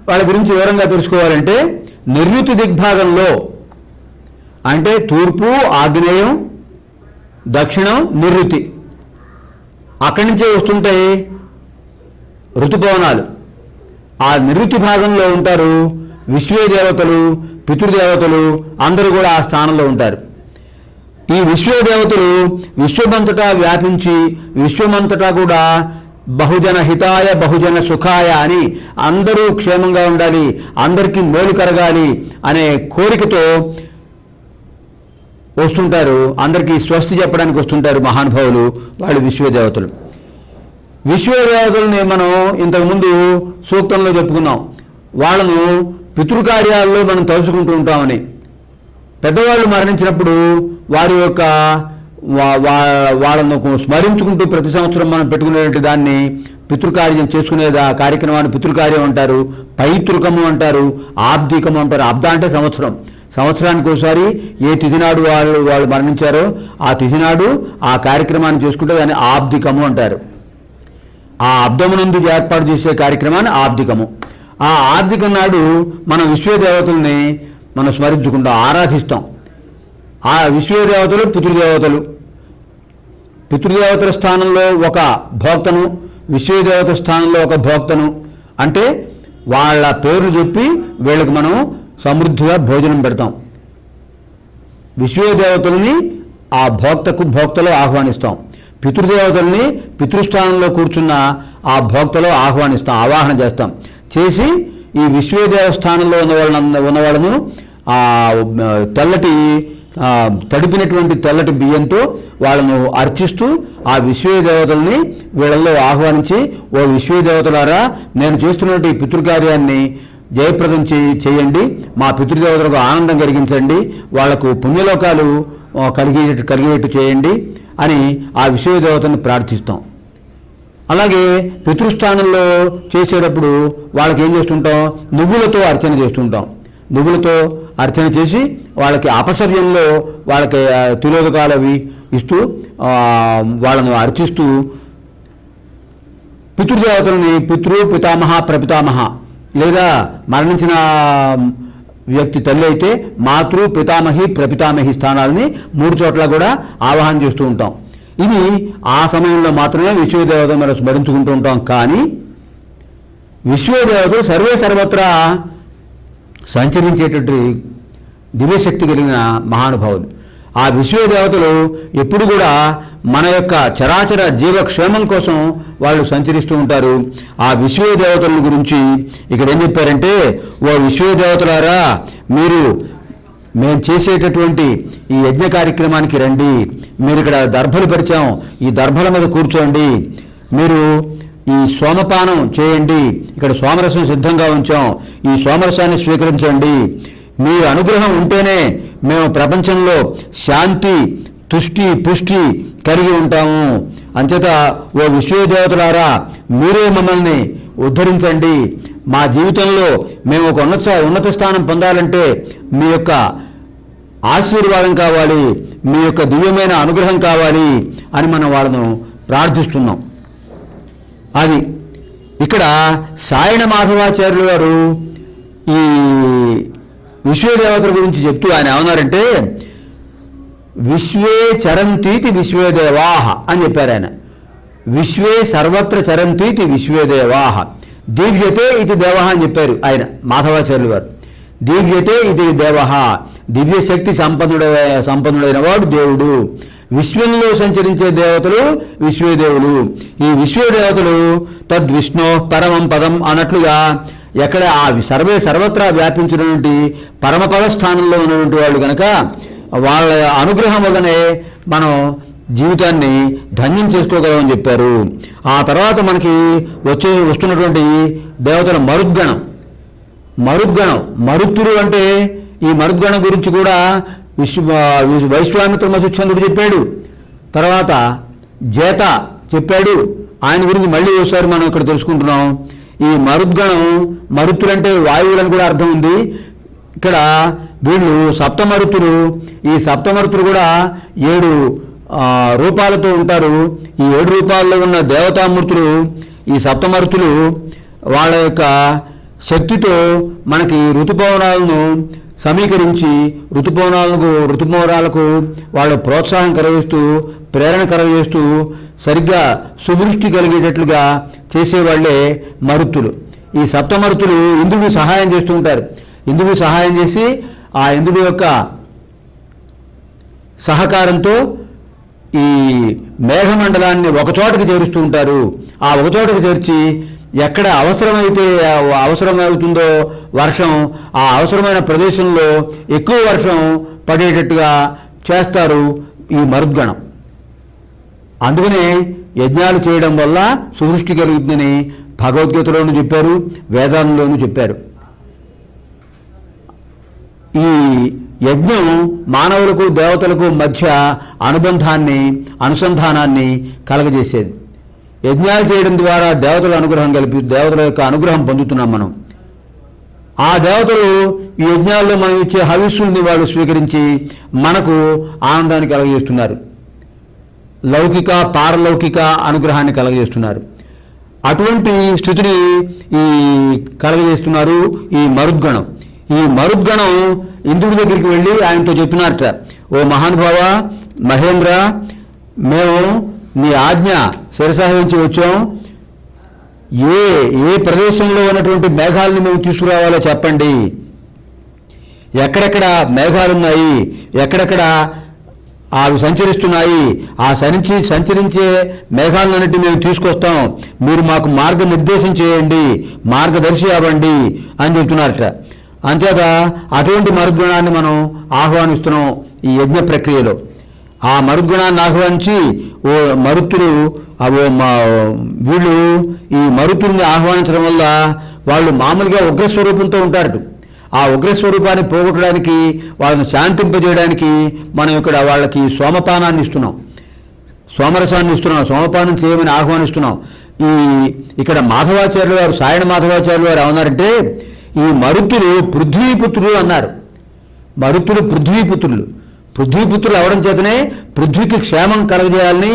వాళ్ళ గురించి వివరంగా తెలుసుకోవాలంటే నిరుతి దిగ్భాగంలో అంటే తూర్పు, ఆగ్నేయం, దక్షిణం, నిరుతి, అక్కడి నుంచే వస్తుంటాయి ఋతుపవనాలు. ఆ నిరుతి భాగంలో ఉంటారు విశ్వదేవతలు, పితృదేవతలు అందరూ కూడా ఆ స్థానంలో ఉంటారు. ఈ విశ్వదేవతలు విశ్వమంతటా వ్యాపించి విశ్వమంతటా కూడా బహుజన హితాయ బహుజన సుఖాయ అని అందరూ క్షేమంగా ఉండాలి, అందరికీ మేలు కరగాలి అనే కోరికతో వస్తుంటారు. అందరికీ స్వస్తి చెప్పడానికి వస్తుంటారు మహానుభావులు, వాళ్ళు విశ్వదేవతలు. విశ్వదేవతల్ని మనం ఇంతకుముందు సూక్తంలో చెప్పుకున్నాం. వాళ్ళను పితృకార్యాల్లో మనం తలుచుకుంటూ ఉంటామని. పెద్దవాళ్ళు మరణించినప్పుడు వారి యొక్క వాళ్ళను స్మరించుకుంటూ ప్రతి సంవత్సరం మనం పెట్టుకునేటువంటి దాన్ని పితృకార్యం చేసుకునేది. ఆ కార్యక్రమాన్ని పితృకార్యం అంటారు, పైతృకము అంటారు, ఆబ్దికము అంటారు. ఆబ్ద అంటే సంవత్సరం. సంవత్సరానికి ఒకసారి ఏ తిథినాడు వాళ్ళు మరణించారో ఆ తిథినాడు ఆ కార్యక్రమాన్ని చేసుకుంటే దాన్ని ఆబ్దికము అంటారు. ఆ అబ్దమునందు ఏర్పాటు చేసే కార్యక్రమాన్ని ఆబ్దికము. ఆ ఆబ్దికం నాడు మనం విశ్వదేవతల్ని మనం స్మరించుకుంటాం, ఆరాధిస్తాం. ఆ విశ్వదేవతలు పితృదేవతల స్థానంలో ఒక భోక్తను, విశ్వదేవత స్థానంలో ఒక భోక్తను. అంటే వాళ్ళ పేర్లు చెప్పి వీళ్ళకి మనం సమృద్ధిగా భోజనం పెడతాం. విశ్వదేవతల్ని ఆ భోక్తలో ఆహ్వానిస్తాం. పితృదేవతల్ని పితృస్థానంలో కూర్చున్న ఆ భోక్తలో ఆవాహన చేస్తాం. చేసి ఈ విశ్వదేవ స్థానంలో ఉన్నవాళ్ళను తడిపినటువంటి తెల్లటి బియ్యంతో వాళ్ళను అర్చిస్తూ ఆ విశ్వదేవతల్ని వీళ్ళల్లో ఆహ్వానించి, ఓ విశ్వదేవతలారా, నేను చేస్తున్నటువంటి పితృకార్యాన్ని జయప్రదం చేయండి, మా పితృదేవతలకు ఆనందం కలిగించండి, వాళ్లకు పుణ్యలోకాలు కలిగేట్టు చేయండి అని ఆ విశ్వదేవతని ప్రార్థిస్తాం. అలాగే పితృస్థానంలో చేసేటప్పుడు వాళ్ళకి ఏం చేస్తుంటాం, నువ్వులతో అర్చన చేస్తుంటాం. నువ్వులతో అర్చన చేసి వాళ్ళకి అపసవ్యంలో వాళ్ళకి తిలోదకాలు అవి ఇస్తూ వాళ్ళను అర్చిస్తూ పితృదేవతలని పితామహ ప్రపితామహ, లేదా మరణించిన వ్యక్తి తల్లి అయితే మాతృ పితామహి ప్రపితామహి స్థానాలని 3 చోట్ల కూడా ఆవాహన చేస్తూ ఉంటాం. ఇది ఆ సమయంలో మాత్రమే విశ్వదేవత మనం స్మరించుకుంటూ ఉంటాం. కానీ విశ్వదేవతలు సర్వత్రా సంచరించేటటువంటి దివ్యశక్తి కలిగిన మహానుభావులు. ఆ విశ్వదేవతలు ఎప్పుడు కూడా మన యొక్క చరాచర జీవక్షేమం కోసం వాళ్ళు సంచరిస్తూ ఉంటారు. ఆ విశ్వదేవతల గురించి ఇక్కడ ఏం చెప్పారంటే, ఓ విశ్వదేవతలారా, మేము చేసేటటువంటి ఈ యజ్ఞ కార్యక్రమానికి రండి. మీరు ఇక్కడ దర్భలు పరిచాం, ఈ దర్భల మీద కూర్చోండి. మీరు ఈ సోమపానం చేయండి, ఇక్కడ సోమరసం సిద్ధంగా ఉంచాం, ఈ సోమరసాన్ని స్వీకరించండి. మీ అనుగ్రహం ఉంటేనే మేము ప్రపంచంలో శాంతి, తుష్టి, పుష్టి కలిగి ఉంటాము. అంచేత ఓ విశ్వదేవతలారా, మీరే మమ్మల్ని ఉద్ధరించండి. మా జీవితంలో మేము ఒక ఉన్నత స్థానం పొందాలంటే మీ యొక్క ఆశీర్వాదం కావాలి, మీ యొక్క దివ్యమైన అనుగ్రహం కావాలి అని మనం వాళ్ళను ప్రార్థిస్తున్నాం. అది ఇక్కడ సాయణ మాధవాచార్యులు గారు ఈ విశ్వదేవతల గురించి చెప్తూ ఆయన ఏమన్నారంటే, విశ్వే చరంతీతి విశ్వదేవాహ అని చెప్పారు ఆయన. విశ్వే సర్వత్ర చరంతీతి విశ్వదేవాహ, దివ్యతే ఇది దేవహ అని చెప్పారు ఆయన మాధవాచార్యులు గారు. దివ్యతే ఇది దేవహ, దివ్యశక్తి సంపన్నుడైన వాడు దేవుడు. విశ్వంలో సంచరించే దేవతలు విశ్వేదేవులు. ఈ విశ్వేదేవతలు తద్విష్ణో పరమం పదం అన్నట్లుగా ఎక్కడ ఆ సర్వత్రా వ్యాపించినటువంటి పరమపద స్థానంలో ఉన్నటువంటి వాళ్ళు కనుక వాళ్ళ అనుగ్రహం వల్లనే మనం జీవితాన్ని ధన్యం చేసుకోగలమని చెప్పారు. ఆ తర్వాత మనకి వస్తున్నటువంటి దేవతల మరుద్గణం మరుత్తులు ఈ మరుద్గణం గురించి కూడా వైశ్వామిత్ర మధుచంద్రుడు చెప్పాడు. తర్వాత జేత చెప్పాడు. ఆయన గురించి మళ్ళీ ఒకసారి మనం ఇక్కడ తెలుసుకుంటున్నాం. ఈ మరుత్తులంటే వాయువులని కూడా అర్థం ఉంది. ఇక్కడ వీళ్ళు సప్తమరుతులు. ఈ సప్తమరుతులు కూడా 7 రూపాలతో ఉంటారు. ఈ 7 రూపాల్లో ఉన్న దేవతామూర్తులు ఈ సప్తమరుతులు వాళ్ళ యొక్క శక్తితో మనకి ఋతుపవనాలను సమీకరించి ఋతుపవనాలకు వాళ్ళ ప్రోత్సాహం కలగజేస్తూ ప్రేరణ కలగజేస్తూ సరిగ్గా సుదృష్టి కలిగేటట్లుగా చేసేవాళ్లే మరుత్తులు. ఈ సప్తమరుతులు ఇంద్రుడికి సహాయం చేస్తూ ఉంటారు. ఇంద్రుడికి సహాయం చేసి ఆ ఇంద్రుడి యొక్క సహకారంతో ఈ మేఘమండలాన్ని ఒకచోటకి చేరుస్తూ ఉంటారు. ఆ ఒకచోటకి చేర్చి ఎక్కడ అవసరమవుతుందో వర్షం, ఆ అవసరమైన ప్రదేశంలో ఎక్కువ వర్షం పడేటట్టుగా చేస్తారు ఈ మరుద్గణం. అందుకనే యజ్ఞాలు చేయడం వల్ల సుదృష్టి కలుగుతుందని భగవద్గీతలోనూ చెప్పారు, వేదాంతంలోనూ చెప్పారు. ఈ యజ్ఞం మానవులకు దేవతలకు మధ్య అనుసంధానాన్ని కలగజేసేది. యజ్ఞాలు చేయడం ద్వారా దేవతల యొక్క అనుగ్రహం పొందుతున్నాం మనం. ఆ దేవతలు ఈ యజ్ఞాల్లో మనం ఇచ్చే హవిస్సుల్ని వాళ్ళు స్వీకరించి మనకు ఆనందాన్ని కలగజేస్తున్నారు. లౌకిక పారలౌకిక అనుగ్రహాన్ని కలగజేస్తున్నారు. అటువంటి స్థితిని కలగజేస్తున్నారు ఈ మరుద్గణం. ఈ మరుద్గణం ఇంద్రుడి దగ్గరికి వెళ్ళి ఆయనతో చెప్తున్నారట, ఓ మహానుభావ మహేంద్ర, మేము నీ ఆజ్ఞ శిరసాహించి వచ్చాం. ఏ ప్రదేశంలో ఉన్నటువంటి మేఘాలను మేము తీసుకురావాలో చెప్పండి. ఎక్కడెక్కడ మేఘాలున్నాయి, ఎక్కడెక్కడ అవి సంచరిస్తున్నాయి, ఆ సంచరించే మేఘాలన్నిటి మేము తీసుకొస్తాం. మీరు మాకు మార్గనిర్దేశం చేయండి, మార్గదర్శి అవ్వండి అని చెప్తున్నారట. అంచేత అటువంటి మరుద్గుణాన్ని మనం ఆహ్వానిస్తున్నాం ఈ యజ్ఞ ప్రక్రియలో. ఆ మరుద్గుణాన్ని ఆహ్వానించి ఓ మరుత్తులు వీళ్ళు ఈ మరుతుల్ని ఆహ్వానించడం వల్ల వాళ్ళు మామూలుగా ఉగ్రస్వరూపంతో ఉంటారు. ఆ ఉగ్రస్వరూపాన్ని పోగొట్టడానికి, వాళ్ళని శాంతింపజేయడానికి మనం ఇక్కడ వాళ్ళకి సోమపానాన్ని ఇస్తున్నాం, సోమరసాన్ని ఇస్తున్నాం, సోమపానం చేయమని ఆహ్వానిస్తున్నాం. ఇక్కడ మాధవాచార్యులు వారు, సాయణ మాధవాచార్యులు వారు ఏమన్నారంటే, ఈ మరుత్తులు పృథ్వీపుత్రులు అన్నారు. మరుత్తులు పృథ్వీపుత్రులు అవడం చేతనే పృథ్వీకి క్షేమం కలగజేయాలని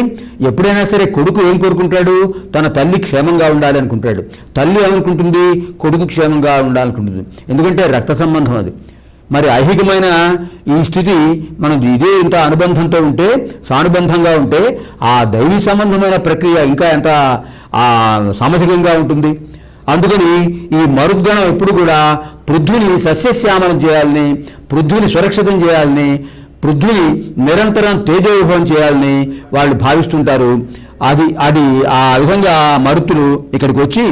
ఎప్పుడైనా సరే కొడుకు ఏం కోరుకుంటాడు? తన తల్లి క్షేమంగా ఉండాలి అనుకుంటాడు. తల్లి ఏమనుకుంటుంది? కొడుకు క్షేమంగా ఉండాలనుకుంటుంది. ఎందుకంటే రక్త సంబంధం అది. మరి ఐహికమైన ఈ స్థితి మనం ఇదే ఇంత అనుబంధంతో ఉంటే, సానుబంధంగా ఉంటే, ఆ దైవీ సంబంధమైన ప్రక్రియ ఇంకా ఎంత సామధికంగా ఉంటుంది. అందుకని ఈ మరుద్గణం ఎప్పుడు కూడా పృథ్వీని సస్యశ్యామలం చేయాలని, పృథ్వీని సురక్షితం చేయాలని, పృథ్వీని నిరంతరం తేజోవిభవం చేయాలని వాళ్ళు భావిస్తుంటారు. అది ఆ విధంగా మరుత్తులు ఇక్కడికి వచ్చి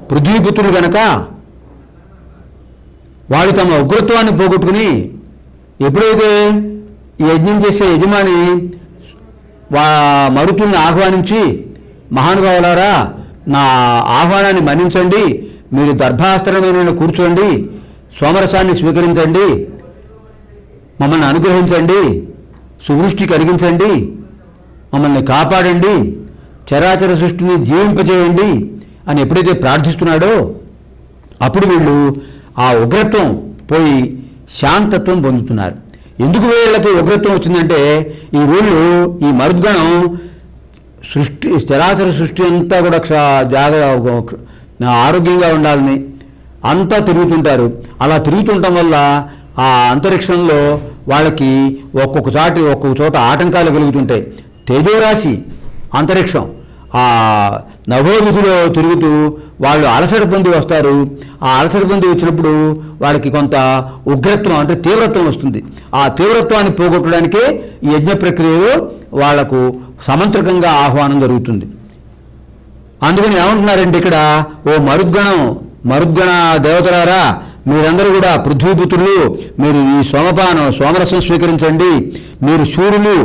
పృథ్వీపుత్రులు కనుక వాళ్ళు తమ ఉగ్రత్వాన్ని పోగొట్టుకుని, ఎప్పుడైతే ఈ యజ్ఞం చేసే యజమాని మరుతుల్ని ఆహ్వానించి, మహానుభావులారా నా ఆహ్వానాన్ని మన్నించండి, మీరు దర్భాస్త్రమైన కూర్చోండి, సోమరసాన్ని స్వీకరించండి, మమ్మల్ని అనుగ్రహించండి, సువృష్టి కలిగించండి, మమ్మల్ని కాపాడండి, చరాచర సృష్టిని జీవింపజేయండి అని ఎప్పుడైతే ప్రార్థిస్తున్నాడో అప్పుడు వీళ్ళు ఆ ఉగ్రత్వం పోయి శాంతత్వం పొందుతున్నారు. ఎందుకు వీళ్ళకి ఉగ్రత్వం వచ్చిందంటే, ఈ మరుద్గణం చరాచర సృష్టి అంతా కూడా ఆరోగ్యంగా ఉండాలని అంతా తిరుగుతుంటారు. అలా తిరుగుతుండటం వల్ల ఆ అంతరిక్షంలో వాళ్ళకి ఒక్కొక్క చోట ఆటంకాలు కలుగుతుంటాయి. తేజోరాశి అంతరిక్షం, ఆ నభోవిధిలో తిరుగుతూ వాళ్ళు అలసట పొంది వస్తారు. ఆ అలసట పొంది వచ్చినప్పుడు వాళ్ళకి కొంత ఉగ్రత్వం అంటే తీవ్రత్వం వస్తుంది. ఆ తీవ్రత్వాన్ని పోగొట్టడానికే ఈ యజ్ఞ ప్రక్రియలో వాళ్లకు సమంత్రకంగా ఆహ్వానం జరుగుతుంది. అందుకని ఏమంటున్నారంటే ఇక్కడ, ఓ మరుద్గణ దేవతలారా, మీరందరూ కూడా పృథ్వీపుత్రులు, మీరు ఈ సోమరసం స్వీకరించండి. మీరు శూరులు,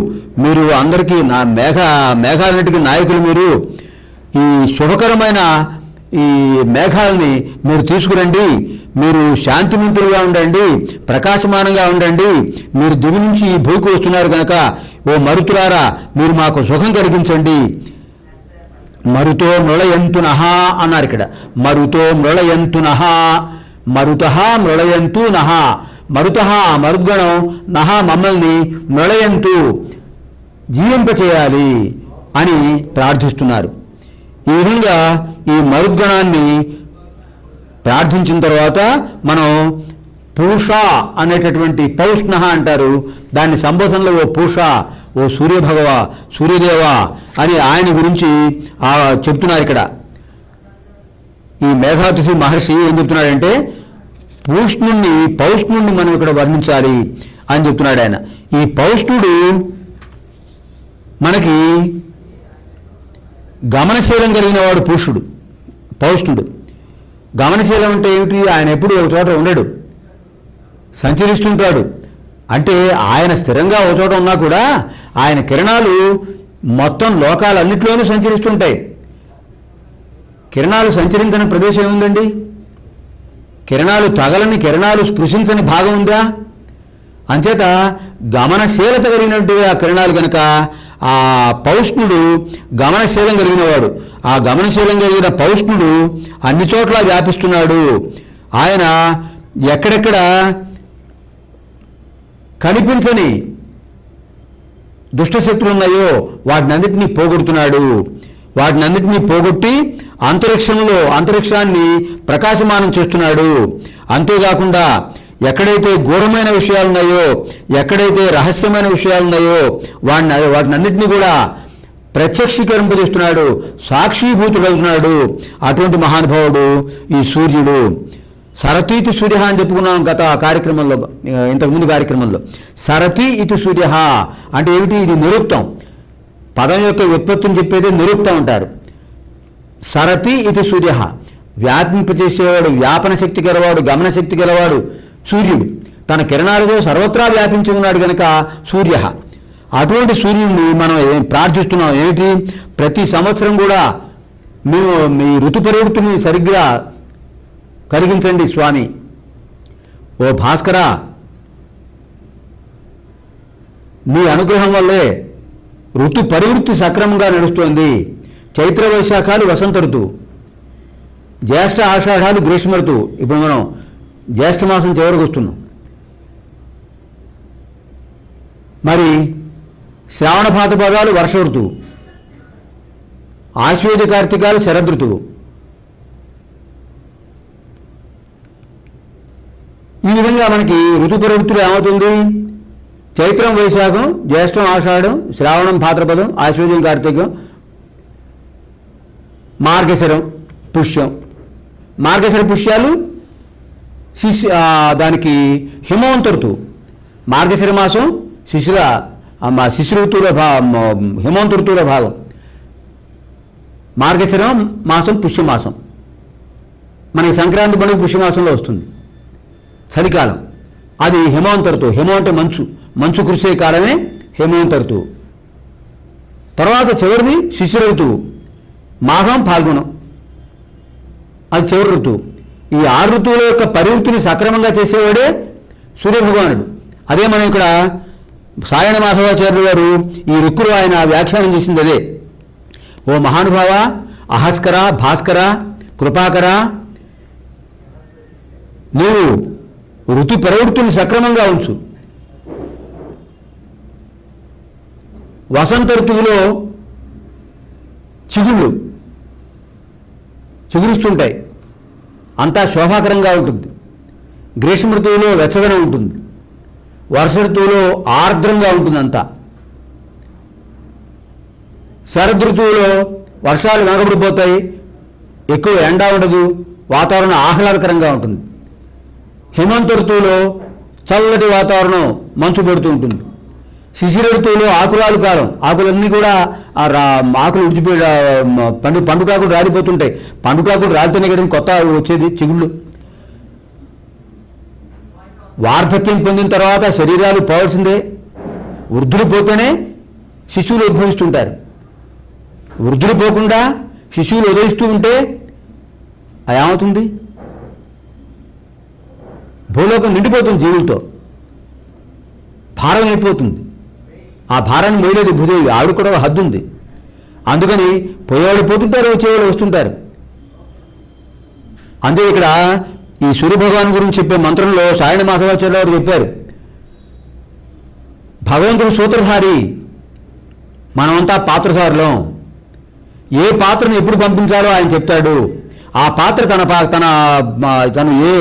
మీరు అందరికీ మేఘాలన్నిటికీ నాయకులు. మీరు ఈ శుభకరమైన ఈ మేఘాలని మీరు తీసుకురండి. మీరు శాంతిమంతులుగా ఉండండి, ప్రకాశమానంగా ఉండండి. మీరు దిగు నుంచి ఈ భూమికి వస్తున్నారు కనుక ఓ మరుతులారా, మీరు మాకు సుఖం కలిగించండి. మరుతో మృళయంతునః అన్నారు ఇక్కడ. మరుతో మృళయంతునః, మరుతః మృళయంతు నః. మరుతః మరుద్గణం, నః మమ్మల్ని మృళయంతు జీవింపచేయాలి అని ప్రార్థిస్తున్నారు. ఈ విధంగా ఈ మరుద్గణాన్ని ప్రార్థించిన తర్వాత మనం పూష అనేటటువంటి పౌష్ణ అంటారు. దాన్ని సంబోధనలో ఓ పూష, ఓ సూర్యదేవ అని ఆయన గురించి చెప్తున్నారు ఇక్కడ. ఈ మేధాతిథి మహర్షి ఏం చెప్తున్నాడంటే, పౌష్ణుణ్ణి మనం ఇక్కడ వర్ణించాలి అని చెప్తున్నాడు ఆయన. ఈ పౌష్ణుడు మనకి గమనశీలం కలిగిన వాడు పౌష్ణుడు. గమనశీలం అంటే ఏమిటి? ఆయన ఎప్పుడు ఒక చోట ఉండడు, సంచరిస్తుంటాడు. అంటే ఆయన స్థిరంగా ఒక చోట ఉన్నా కూడా ఆయన కిరణాలు మొత్తం లోకాలన్నింటిలోనూ సంచరిస్తుంటాయి. కిరణాలు సంచరించని ప్రదేశం ఏముందండి? కిరణాలు తగలని, కిరణాలు స్పృశించని భాగం ఉందా? అంచేత గమనశీలత కలిగినట్టుగా కిరణాలు కనుక ఆ పౌష్ణుడు గమనశీలం కలిగినవాడు. ఆ గమనశీలం కలిగిన పౌష్ణుడు అన్ని చోట్ల వ్యాపిస్తున్నాడు. ఆయన ఎక్కడెక్కడ కనిపించని దుష్టశక్తులు ఉన్నాయో వాటినన్నిటినీ పోగొడుతున్నాడు. వాటినన్నిటినీ పోగొట్టి అంతరిక్షాన్ని ప్రకాశమానం చేస్తున్నాడు. అంతేకాకుండా ఎక్కడైతే గూఢమైన విషయాలు ఉన్నాయో, ఎక్కడైతే రహస్యమైన విషయాలు ఉన్నాయో వాటినన్నిటినీ కూడా ప్రత్యక్షీకరింపజేస్తున్నాడు, సాక్షీభూతుడవుతున్నాడు. అటువంటి మహానుభావుడు ఈ సూర్యుడు. సరతి ఇతి సూర్య అని చెప్పుకున్నాం గత కార్యక్రమంలో, ఇంతకుముందు కార్యక్రమంలో. సరతి ఇతి సూర్య అంటే ఏమిటి? ఇది నిరుక్తం. పదం యొక్క వ్యుత్పత్తిని చెప్పేదే నిరుక్తం అంటారు. సరతి ఇతి సూర్య, వ్యాపింపచేసేవాడు, వ్యాపన శక్తి గలవాడు, గమన శక్తి గలవాడు సూర్యుడు. తన కిరణాలతో సర్వత్రా వ్యాపించి ఉన్నాడు కనుక సూర్య. అటువంటి సూర్యుడిని మనం ప్రార్థిస్తున్నాం. ఏమిటి? ప్రతి సంవత్సరం కూడా మేము మీ ఋతు పరివృత్తిని సరిగ్గా కలిగించండి స్వామి. ఓ భాస్కరా, నీ అనుగ్రహం వల్లే ఋతు పరివృత్తి సక్రమంగా నడుస్తోంది. చైత్ర వైశాఖాలు వసంత ఋతువు, జ్యేష్ఠ ఆషాఢాలు గ్రీష్మ ఋతువు. ఇప్పుడు మనం జ్యేష్ఠ మాసం చివరికి వస్తున్నాం. మరి శ్రావణ భాద్రపదాలు వర్ష ఋతువు, ఆశ్వేజ కార్తీకాలు శరదృతువు. ఈ విధంగా మనకి ఋతు పరివృత్తులు ఏమవుతుంది? చైత్రం వైశాఖం, జ్యేష్ఠం ఆషాఢం, శ్రావణం భాద్రపదం, ఆశ్వేజం కార్తీకం, మార్గశిరం పుష్యం. మార్గశిర పుష్యాలు దానికి హిమవంత ఋతువు. మార్గశిర మాసం శిశిర ఋతువులో హిమవంత ఋతువులో భాగం. మార్గశిరం మాసం పుష్యమాసం. మనకి సంక్రాంతి పండుగ పుష్యమాసంలో వస్తుంది, చలికాలం. అది హిమవంత ఋతువు. హిమం అంటే మంచు కురిసే కాలమే హిమవంత ఋతువు. తర్వాత చివరిది శిశిర ఋతువు, మాఘం ఫాల్గుణం, అది చివరి ఋతువు. ఈ 6 ఋతువుల యొక్క పరివృత్తిని సక్రమంగా చేసేవాడే సూర్యభగవానుడు. అదే మనం ఇక్కడ సాయణ మాధవాచార్యులు గారు ఈ రుక్కులు ఆయన వ్యాఖ్యానం చేసింది అదే. ఓ మహానుభావ, అహస్కర, భాస్కర, కృపాకర, నీవు ఋతు ప్రవృత్తిని సక్రమంగా ఉంచు. వసంత ఋతువులో చిగురుస్తుంటాయి, అంతా శోభాకరంగా ఉంటుంది. గ్రీష్మ ఋతువులో వెచ్చదనం ఉంటుంది, వర్ష ఋతువులో ఆర్ద్రంగా ఉంటుంది అంతా. శరదృతువులో వర్షాలు వెనకబడిపోతాయి, ఎక్కువ ఎండ ఉండదు, వాతావరణం ఆహ్లాదకరంగా ఉంటుంది. హేమంత ఋతువులో చల్లటి వాతావరణం, మంచు పడుతూ ఉంటుంది. శిశిర ఋతువులో ఆకురాలు కాలం, ఆకులన్నీ కూడా ఆకులు ఉడిచిపోయి పండుటాకులు రాలిపోతుంటాయి. పండుటాకులు రాలితేనే కదా కొత్త వచ్చేది చిగుళ్ళు. వార్ధక్యం పొందిన తర్వాత శరీరాలు పోవాల్సిందే. వృద్ధులు పోతేనే శిశువులు ఉద్భవిస్తుంటారు. వృద్ధులు పోకుండా శిశువులు ఉదయిస్తూ ఉంటే ఏమవుతుంది? భూలోకం నిండిపోతుంది జీవులతో, భారం అయిపోతుంది. ఆ భారాన్ని మోయలేదు భూదేవి, ఆవిడ కూడా హద్దు ఉంది. అందుకని పోయేవాడు పోతుంటారు, వచ్చేవాళ్ళు వస్తుంటారు. అంతే ఇక్కడ ఈ సూర్యభగవాన్ గురించి చెప్పే మంత్రంలో సాయణ మాధవాచార్య వారు చెప్పారు, భగవంతుడు సూత్రధారి, మనమంతా పాత్రధారులం. ఏ పాత్రను ఎప్పుడు పంపించాలో ఆయన చెప్తాడు. ఆ పాత్ర తను ఏ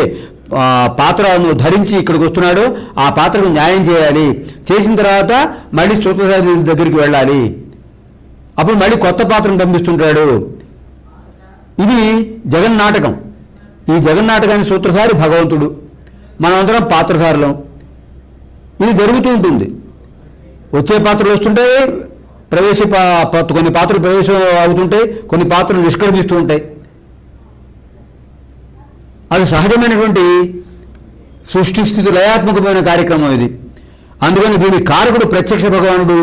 పాత్రను ధరించి ఇక్కడికి వస్తున్నాడో ఆ పాత్రకు న్యాయం చేయాలి. చేసిన తర్వాత మళ్ళీ సూత్రధారి దగ్గరికి వెళ్ళాలి. అప్పుడు మళ్ళీ కొత్త పాత్రను పంపిస్తుంటాడు. ఇది జగన్నాటకం. ఈ జగన్నాటకాన్ని సూత్రధారి భగవంతుడు, మనమందరం పాత్రధారులం. ఇది జరుగుతూ ఉంటుంది. వచ్చే పాత్రలు వస్తుంటే కొన్ని పాత్రలు ప్రవేశం అవుతుంటాయి, కొన్ని పాత్రలు నిష్క్రమిస్తూ ఉంటాయి. అది సహజమైనటువంటి సృష్టి స్థితి లయాత్మకమైన కార్యక్రమం ఇది. అందుకని దీని కారకుడు ప్రత్యక్ష భగవానుడు,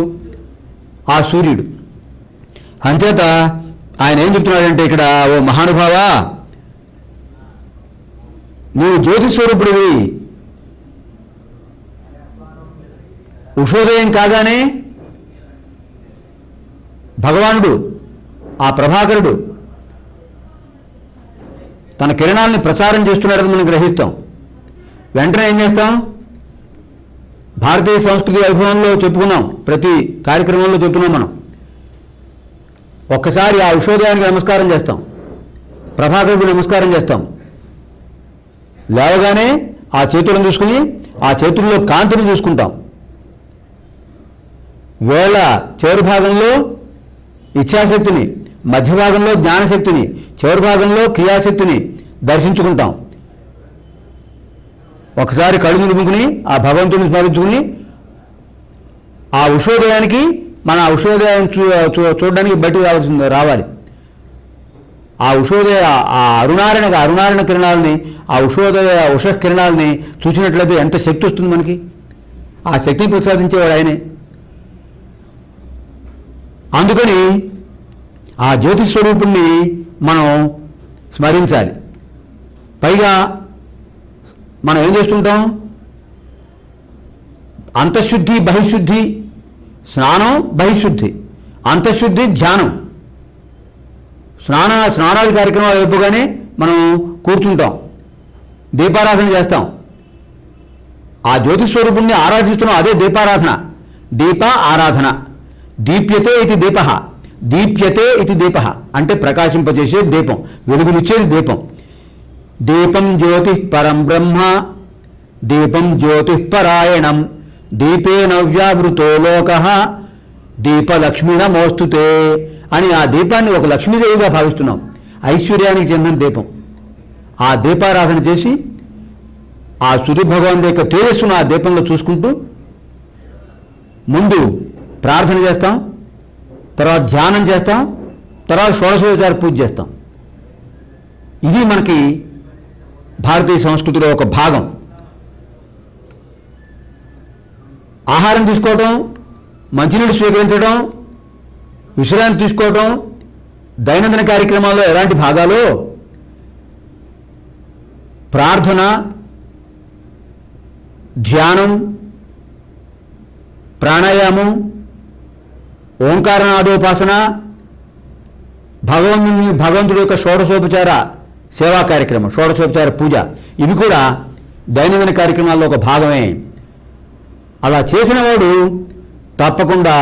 ఆ సూర్యుడు. అంచేత ఆయన ఏం చెప్తున్నాడంటే ఇక్కడ, ఓ మహానుభావ, నీవు జ్యోతిస్వరూపుడివి. ఉషోదయం కాగానే భగవానుడు, ఆ ప్రభాకరుడు తన కిరణాలని ప్రసారం చేస్తున్నాడని మనం గ్రహిస్తాం. వెంటనే ఏం చేస్తాం? భారతీయ సంస్కృతి వైభవంలో చెప్పుకున్నాం, ప్రతి కార్యక్రమంలో చెప్తున్నాం మనం. ఒక్కసారి ఆ ఉషోదయానికి నమస్కారం చేస్తాం, ప్రభాకరుడికి నమస్కారం చేస్తాం. లేవగానే ఆ చేతులను చూసుకుని ఆ చేతుల్లో కాంతిని చూసుకుంటాం. వేళ చివరి భాగంలో ఇచ్ఛాశక్తిని, మధ్య భాగంలో జ్ఞానశక్తిని, చివరి భాగంలో క్రియాశక్తిని దర్శించుకుంటాం. ఒకసారి కళ్ళు నిలుపుకుని ఆ భగవంతుని స్మరించుకుని ఆ ఉషోదయానికి, మన ఉషోదయాన్ని చూడడానికి బయటికి రావాలి. ఆ ఉషోదయ, ఆ అరుణారణ కిరణాలని, ఆ ఉష కిరణాలని చూసినట్లయితే ఎంత శక్తి వస్తుంది మనకి. ఆ శక్తిని ప్రసాదించేవాడు ఆయనే. అందుకని ఆ జ్యోతిస్వరూపుణ్ణి మనం స్మరించాలి. పైగా మనం ఏం చేస్తుంటాం? అంతఃశుద్ధి బహిశుద్ధి, స్నానం బహిశుద్ధి, అంతఃశుద్ధి ధ్యానం. స్నానాది కార్యక్రమాలు అయిపోగానే మనం కూర్చుంటాం, దీపారాధన చేస్తాం. ఆ జ్యోతిస్వరూపుణ్ణి ఆరాధిస్తున్నాం, అదే దీపారాధన. దీప ఆరాధన. దీప్యతే ఇది దీప, దీప్యతే ఇది దీప అంటే ప్రకాశింపజేసే దీపం, వెలుగునిచ్చేది దీపం. దీపం జ్యోతి పరం బ్రహ్మ, దీపం జ్యోతి పరాయణం, దీపేన వ్యావృతో లోక, దీపలక్ష్మి నమోస్తుతే అని ఆ దీపాన్ని ఒక లక్ష్మీదేవిగా భావిస్తున్నాం. ఐశ్వర్యానికి చెందిన దీపం. ఆ దీపారాధన చేసి ఆ సూర్యభగవానుడి యొక్క తేజస్సును ఆ దీపంలో చూసుకుంటూ ముందు ప్రార్థన చేస్తాం, తర్వాత ధ్యానం చేస్తాం, తర్వాత షోడశోపచార పూజ చేస్తాం. ఇది మనకి భారతీయ సంస్కృతిలో ఒక భాగం. ఆహారం తీసుకోవటం, మంచినీళ్ళు స్వీకరించడం, విశ్రాంతి తీసుకోవటం దైనందిన కార్యక్రమాల్లో ఎలాంటి భాగాలో ప్రార్థన, ధ్యానం, ప్రాణాయామం, ఓంకారనాదోపాసన, భగవంతుడి యొక్క షోడశోపచార సేవా కార్యక్రమం, షోడశోపచార పూజ, ఇవి కూడా దైనందిన కార్యక్రమాల్లో ఒక భాగమే. అలా చేసిన వాడు తప్పకుండా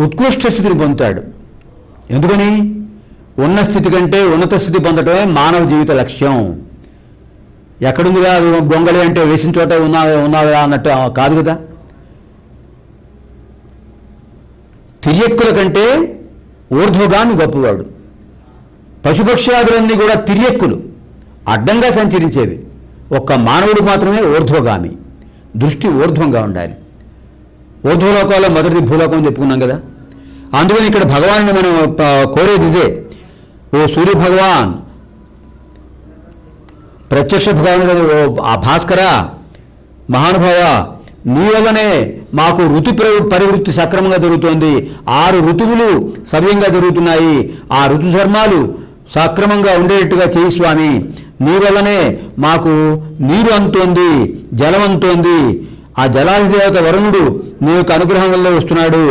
ఉత్కృష్ట స్థితిని పొందుతాడు. ఎందుకని? ఉన్న స్థితి కంటే ఉన్నత స్థితి పొందటమే మానవ జీవిత లక్ష్యం. ఎక్కడుందిగా గొంగళి అంటే వేసిన చోట ఉన్నావా అన్నట్టు కాదు కదా. తిర్యక్కుల కంటే ఊర్ధ్వగామి గొప్పవాడు. పశుపక్ష్యాదులన్నీ కూడా తిర్యక్కులు, అడ్డంగా సంచరించేవి. ఒక్క మానవుడు మాత్రమే ఊర్ధ్వగామి. దృష్టి ఊర్ధ్వంగా ఉండాలి. ఊర్ధ్వలోకాల్లో మొదటిది భూలోకం చెప్పుకున్నాం కదా. అందుకని ఇక్కడ భగవాన్ని మనం కోరేది ఇదే. ఓ సూర్య భగవాన్, ప్రత్యక్ష భగవానుడు, ఓ ఆ భాస్కర మహానుభావ, నీ వల్లనే మాకు ఋతు పరివృత్తి సక్రమంగా జరుగుతోంది. 6 ఋతువులు సవ్యంగా జరుగుతున్నాయి. ఆ ఋతుధర్మాలు సక్రమంగా ఉండేట్టుగా చేయి స్వామి. నీ వల్లనే మాకు నీరు అందుతోంది, జలం అందుతోంది. ఆ జలాధిదేవత వరుణుడు నీ యొక్క అనుగ్రహం వల్ల వస్తున్నాడు.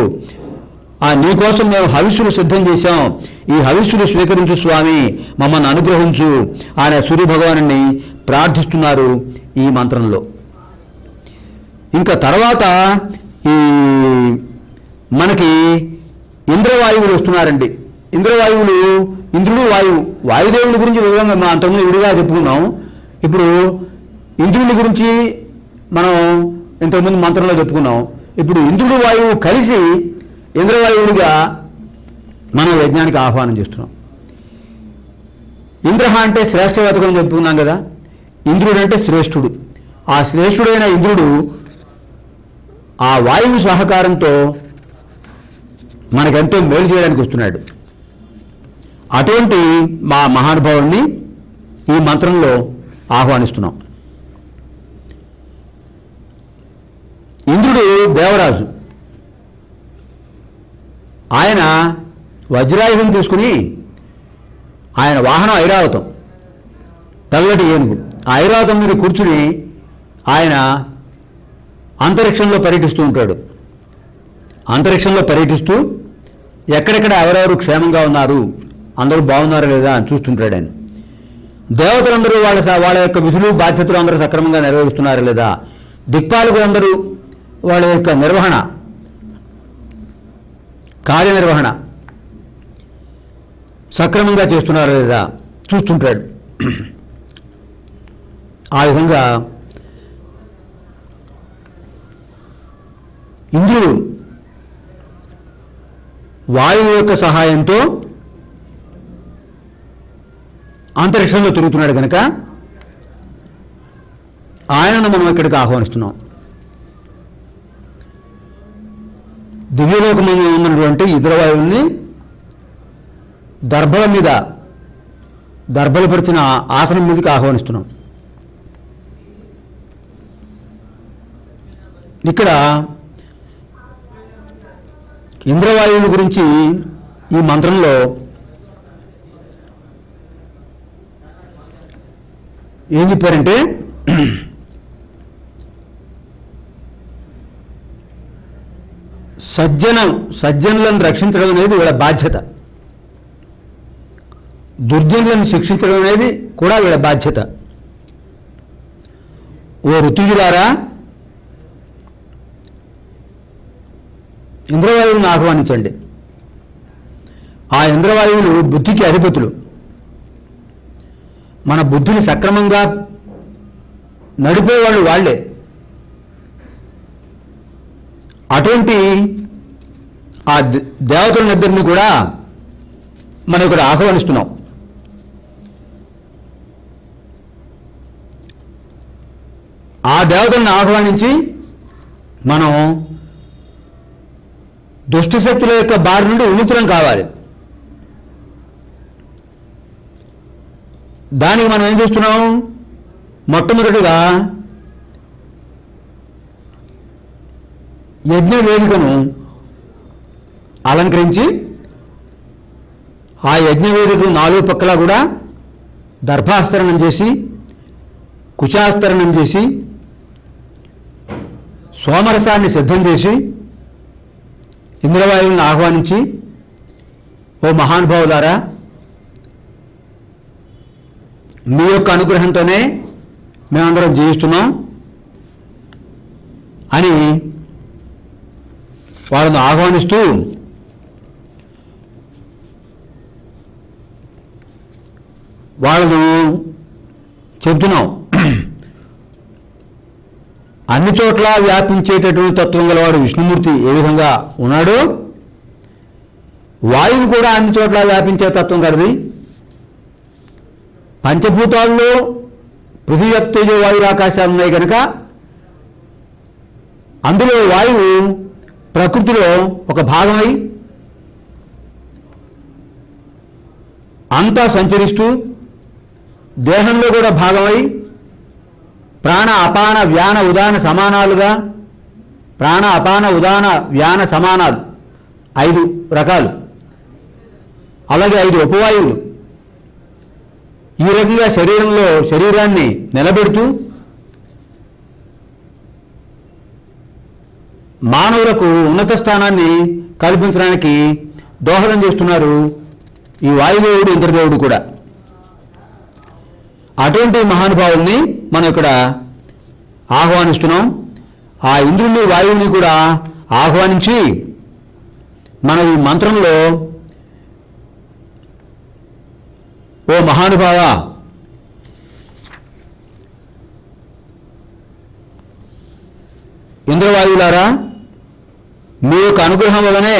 నీకోసం మేము హవిస్సులు సిద్ధం చేశాం. ఈ హవిస్సులు స్వీకరించు స్వామి, మమ్మల్ని అనుగ్రహించు ఆయన సూర్యభగవాను ప్రార్థిస్తున్నారు ఈ మంత్రంలో. ఇంకా తర్వాత ఈ మనకి ఇంద్రవాయువులు వస్తున్నారండి. ఇంద్రవాయువులు, ఇంద్రుడు వాయువు, వాయుదేవుడి గురించి వివరంగా మనం అంతకుముందు విడిగా చెప్పుకున్నాం. ఇప్పుడు ఇంద్రుడి గురించి మనం ఇంతకుముందు మంత్రంలో చెప్పుకున్నాం. ఇప్పుడు ఇంద్రుడు వాయువు కలిసి ఇంద్రవాయువుడిగా మనం యజ్ఞానికి ఆహ్వానం చేస్తున్నాం. ఇంద్ర అంటే శ్రేష్ఠవేతకం అని చెప్పుకున్నాం కదా. ఇంద్రుడు అంటే శ్రేష్ఠుడు. ఆ శ్రేష్ఠుడైన ఇంద్రుడు ఆ వాయువు సహకారంతో మనకెంతో మేలు చేయడానికి వస్తున్నాడు. అటువంటి మా మహానుభావుణ్ణి ఈ మంత్రంలో ఆహ్వానిస్తున్నాం. ఇంద్రుడు దేవరాజు. ఆయన వజ్రాయుధం తీసుకుని, ఆయన వాహనం ఐరావతం, తెల్లటి ఏనుగు. ఆ ఐరావతం మీద కూర్చుని ఆయన అంతరిక్షంలో పర్యటిస్తూ ఉంటాడు. అంతరిక్షంలో పర్యటిస్తూ ఎక్కడెక్కడ ఎవరెవరు క్షేమంగా ఉన్నారు, అందరూ బాగున్నారా లేదా అని చూస్తుంటాడు ఆయన. దేవతలందరూ వాళ్ళ యొక్క విధులు బాధ్యతలు అందరూ సక్రమంగా నెరవేరుస్తున్నారా లేదా, దిక్పాలకులందరూ వాళ్ళ యొక్క నిర్వహణ, కార్యనిర్వహణ సక్రమంగా చేస్తున్నారా లేదా చూస్తుంటాడు. ఆ విధంగా ఇంద్రుడు వాయువు యొక్క సహాయంతో అంతరిక్షంలో తిరుగుతున్నాడు కనుక ఆయనను మనం ఇక్కడికి ఆహ్వానిస్తున్నాం. దివ్యలోకమంలో ఉన్నటువంటి ఇంద్రవాయువుల్ని దర్భల మీద, దర్భలు పరిచిన ఆసనం మీదకి ఆహ్వానిస్తున్నాం. ఇక్కడ ఇంద్రవాయువుల గురించి ఈ మంత్రంలో ఏం చెప్పారంటే, సజ్జనులను రక్షించడం అనేది వీళ్ళ బాధ్యత, దుర్జనులను శిక్షించడం అనేది కూడా వీళ్ళ బాధ్యత. ఓ ఋతుజులారా, ఇంద్రవాయువులను ఆహ్వానించండి. ఆ ఇంద్రవాయువులు బుద్ధికి అధిపతులు. మన బుద్ధిని సక్రమంగా నడిపేవాళ్ళు వాళ్ళే. అటువంటి ఆ దేవతలనిద్దరిని కూడా మనం ఇక్కడ ఆహ్వానిస్తున్నాం. ఆ దేవతలను ఆహ్వానించి మనం దుష్టశక్తుల యొక్క బారి నుండి విముక్తులం కావాలి. దానికి మనం ఏం చేస్తున్నాం? మొట్టమొదటిగా యజ్ఞ వేదికను అలంకరించి, ఆ యజ్ఞ వేదిక 4 పక్కలా కూడా దర్భాస్తరణం చేసి, కుశాస్తరణం చేసి, సోమరసాన్ని సిద్ధం చేసి, ఇంద్రవాయువులను ఆహ్వానించి, ఓ మహానుభావులారా, మీ యొక్క అనుగ్రహంతోనే మేమందరం జీవిస్తున్నాం అని వాళ్ళను ఆహ్వానిస్తూ వాళ్ళను చెప్తున్నాం. అన్ని చోట్ల వ్యాపించేటటువంటి తత్వం గలవాడు విష్ణుమూర్తి ఏ విధంగా ఉన్నాడో, వాయువు కూడా అన్ని చోట్ల వ్యాపించే తత్వం కలది. పంచభూతాల్లో పృథివీ తేజో వాయువు ఆకాశాలు ఉన్నాయి కనుక అందులో వాయువు ప్రకృతిలో ఒక భాగమై అంతా సంచరిస్తూ దేహంలో కూడా భాగమై ప్రాణ అపాన వ్యాన ఉదాన సమానాలుగా, ప్రాణ అపాన ఉదాన వ్యాన సమానాలు 5 రకాలు, అలాగే 5 ఉపవాయువులు ఈ రకంగా శరీరాన్ని నిలబెడుతూ మానవులకు ఉన్నత స్థానాన్ని కల్పించడానికి దోహదం చేస్తున్నారు ఈ వాయుదేవుడు, ఇంద్రదేవుడు కూడా. అటువంటి మహానుభావుల్ని మనం ఇక్కడ ఆహ్వానిస్తున్నాం. ఆ ఇంద్రుని వాయువుని కూడా ఆహ్వానించి మన ఈ మంత్రంలో ఓ మహానుభావ, ఇంద్రవాయువులారా, మీ యొక్క అనుగ్రహం వలనే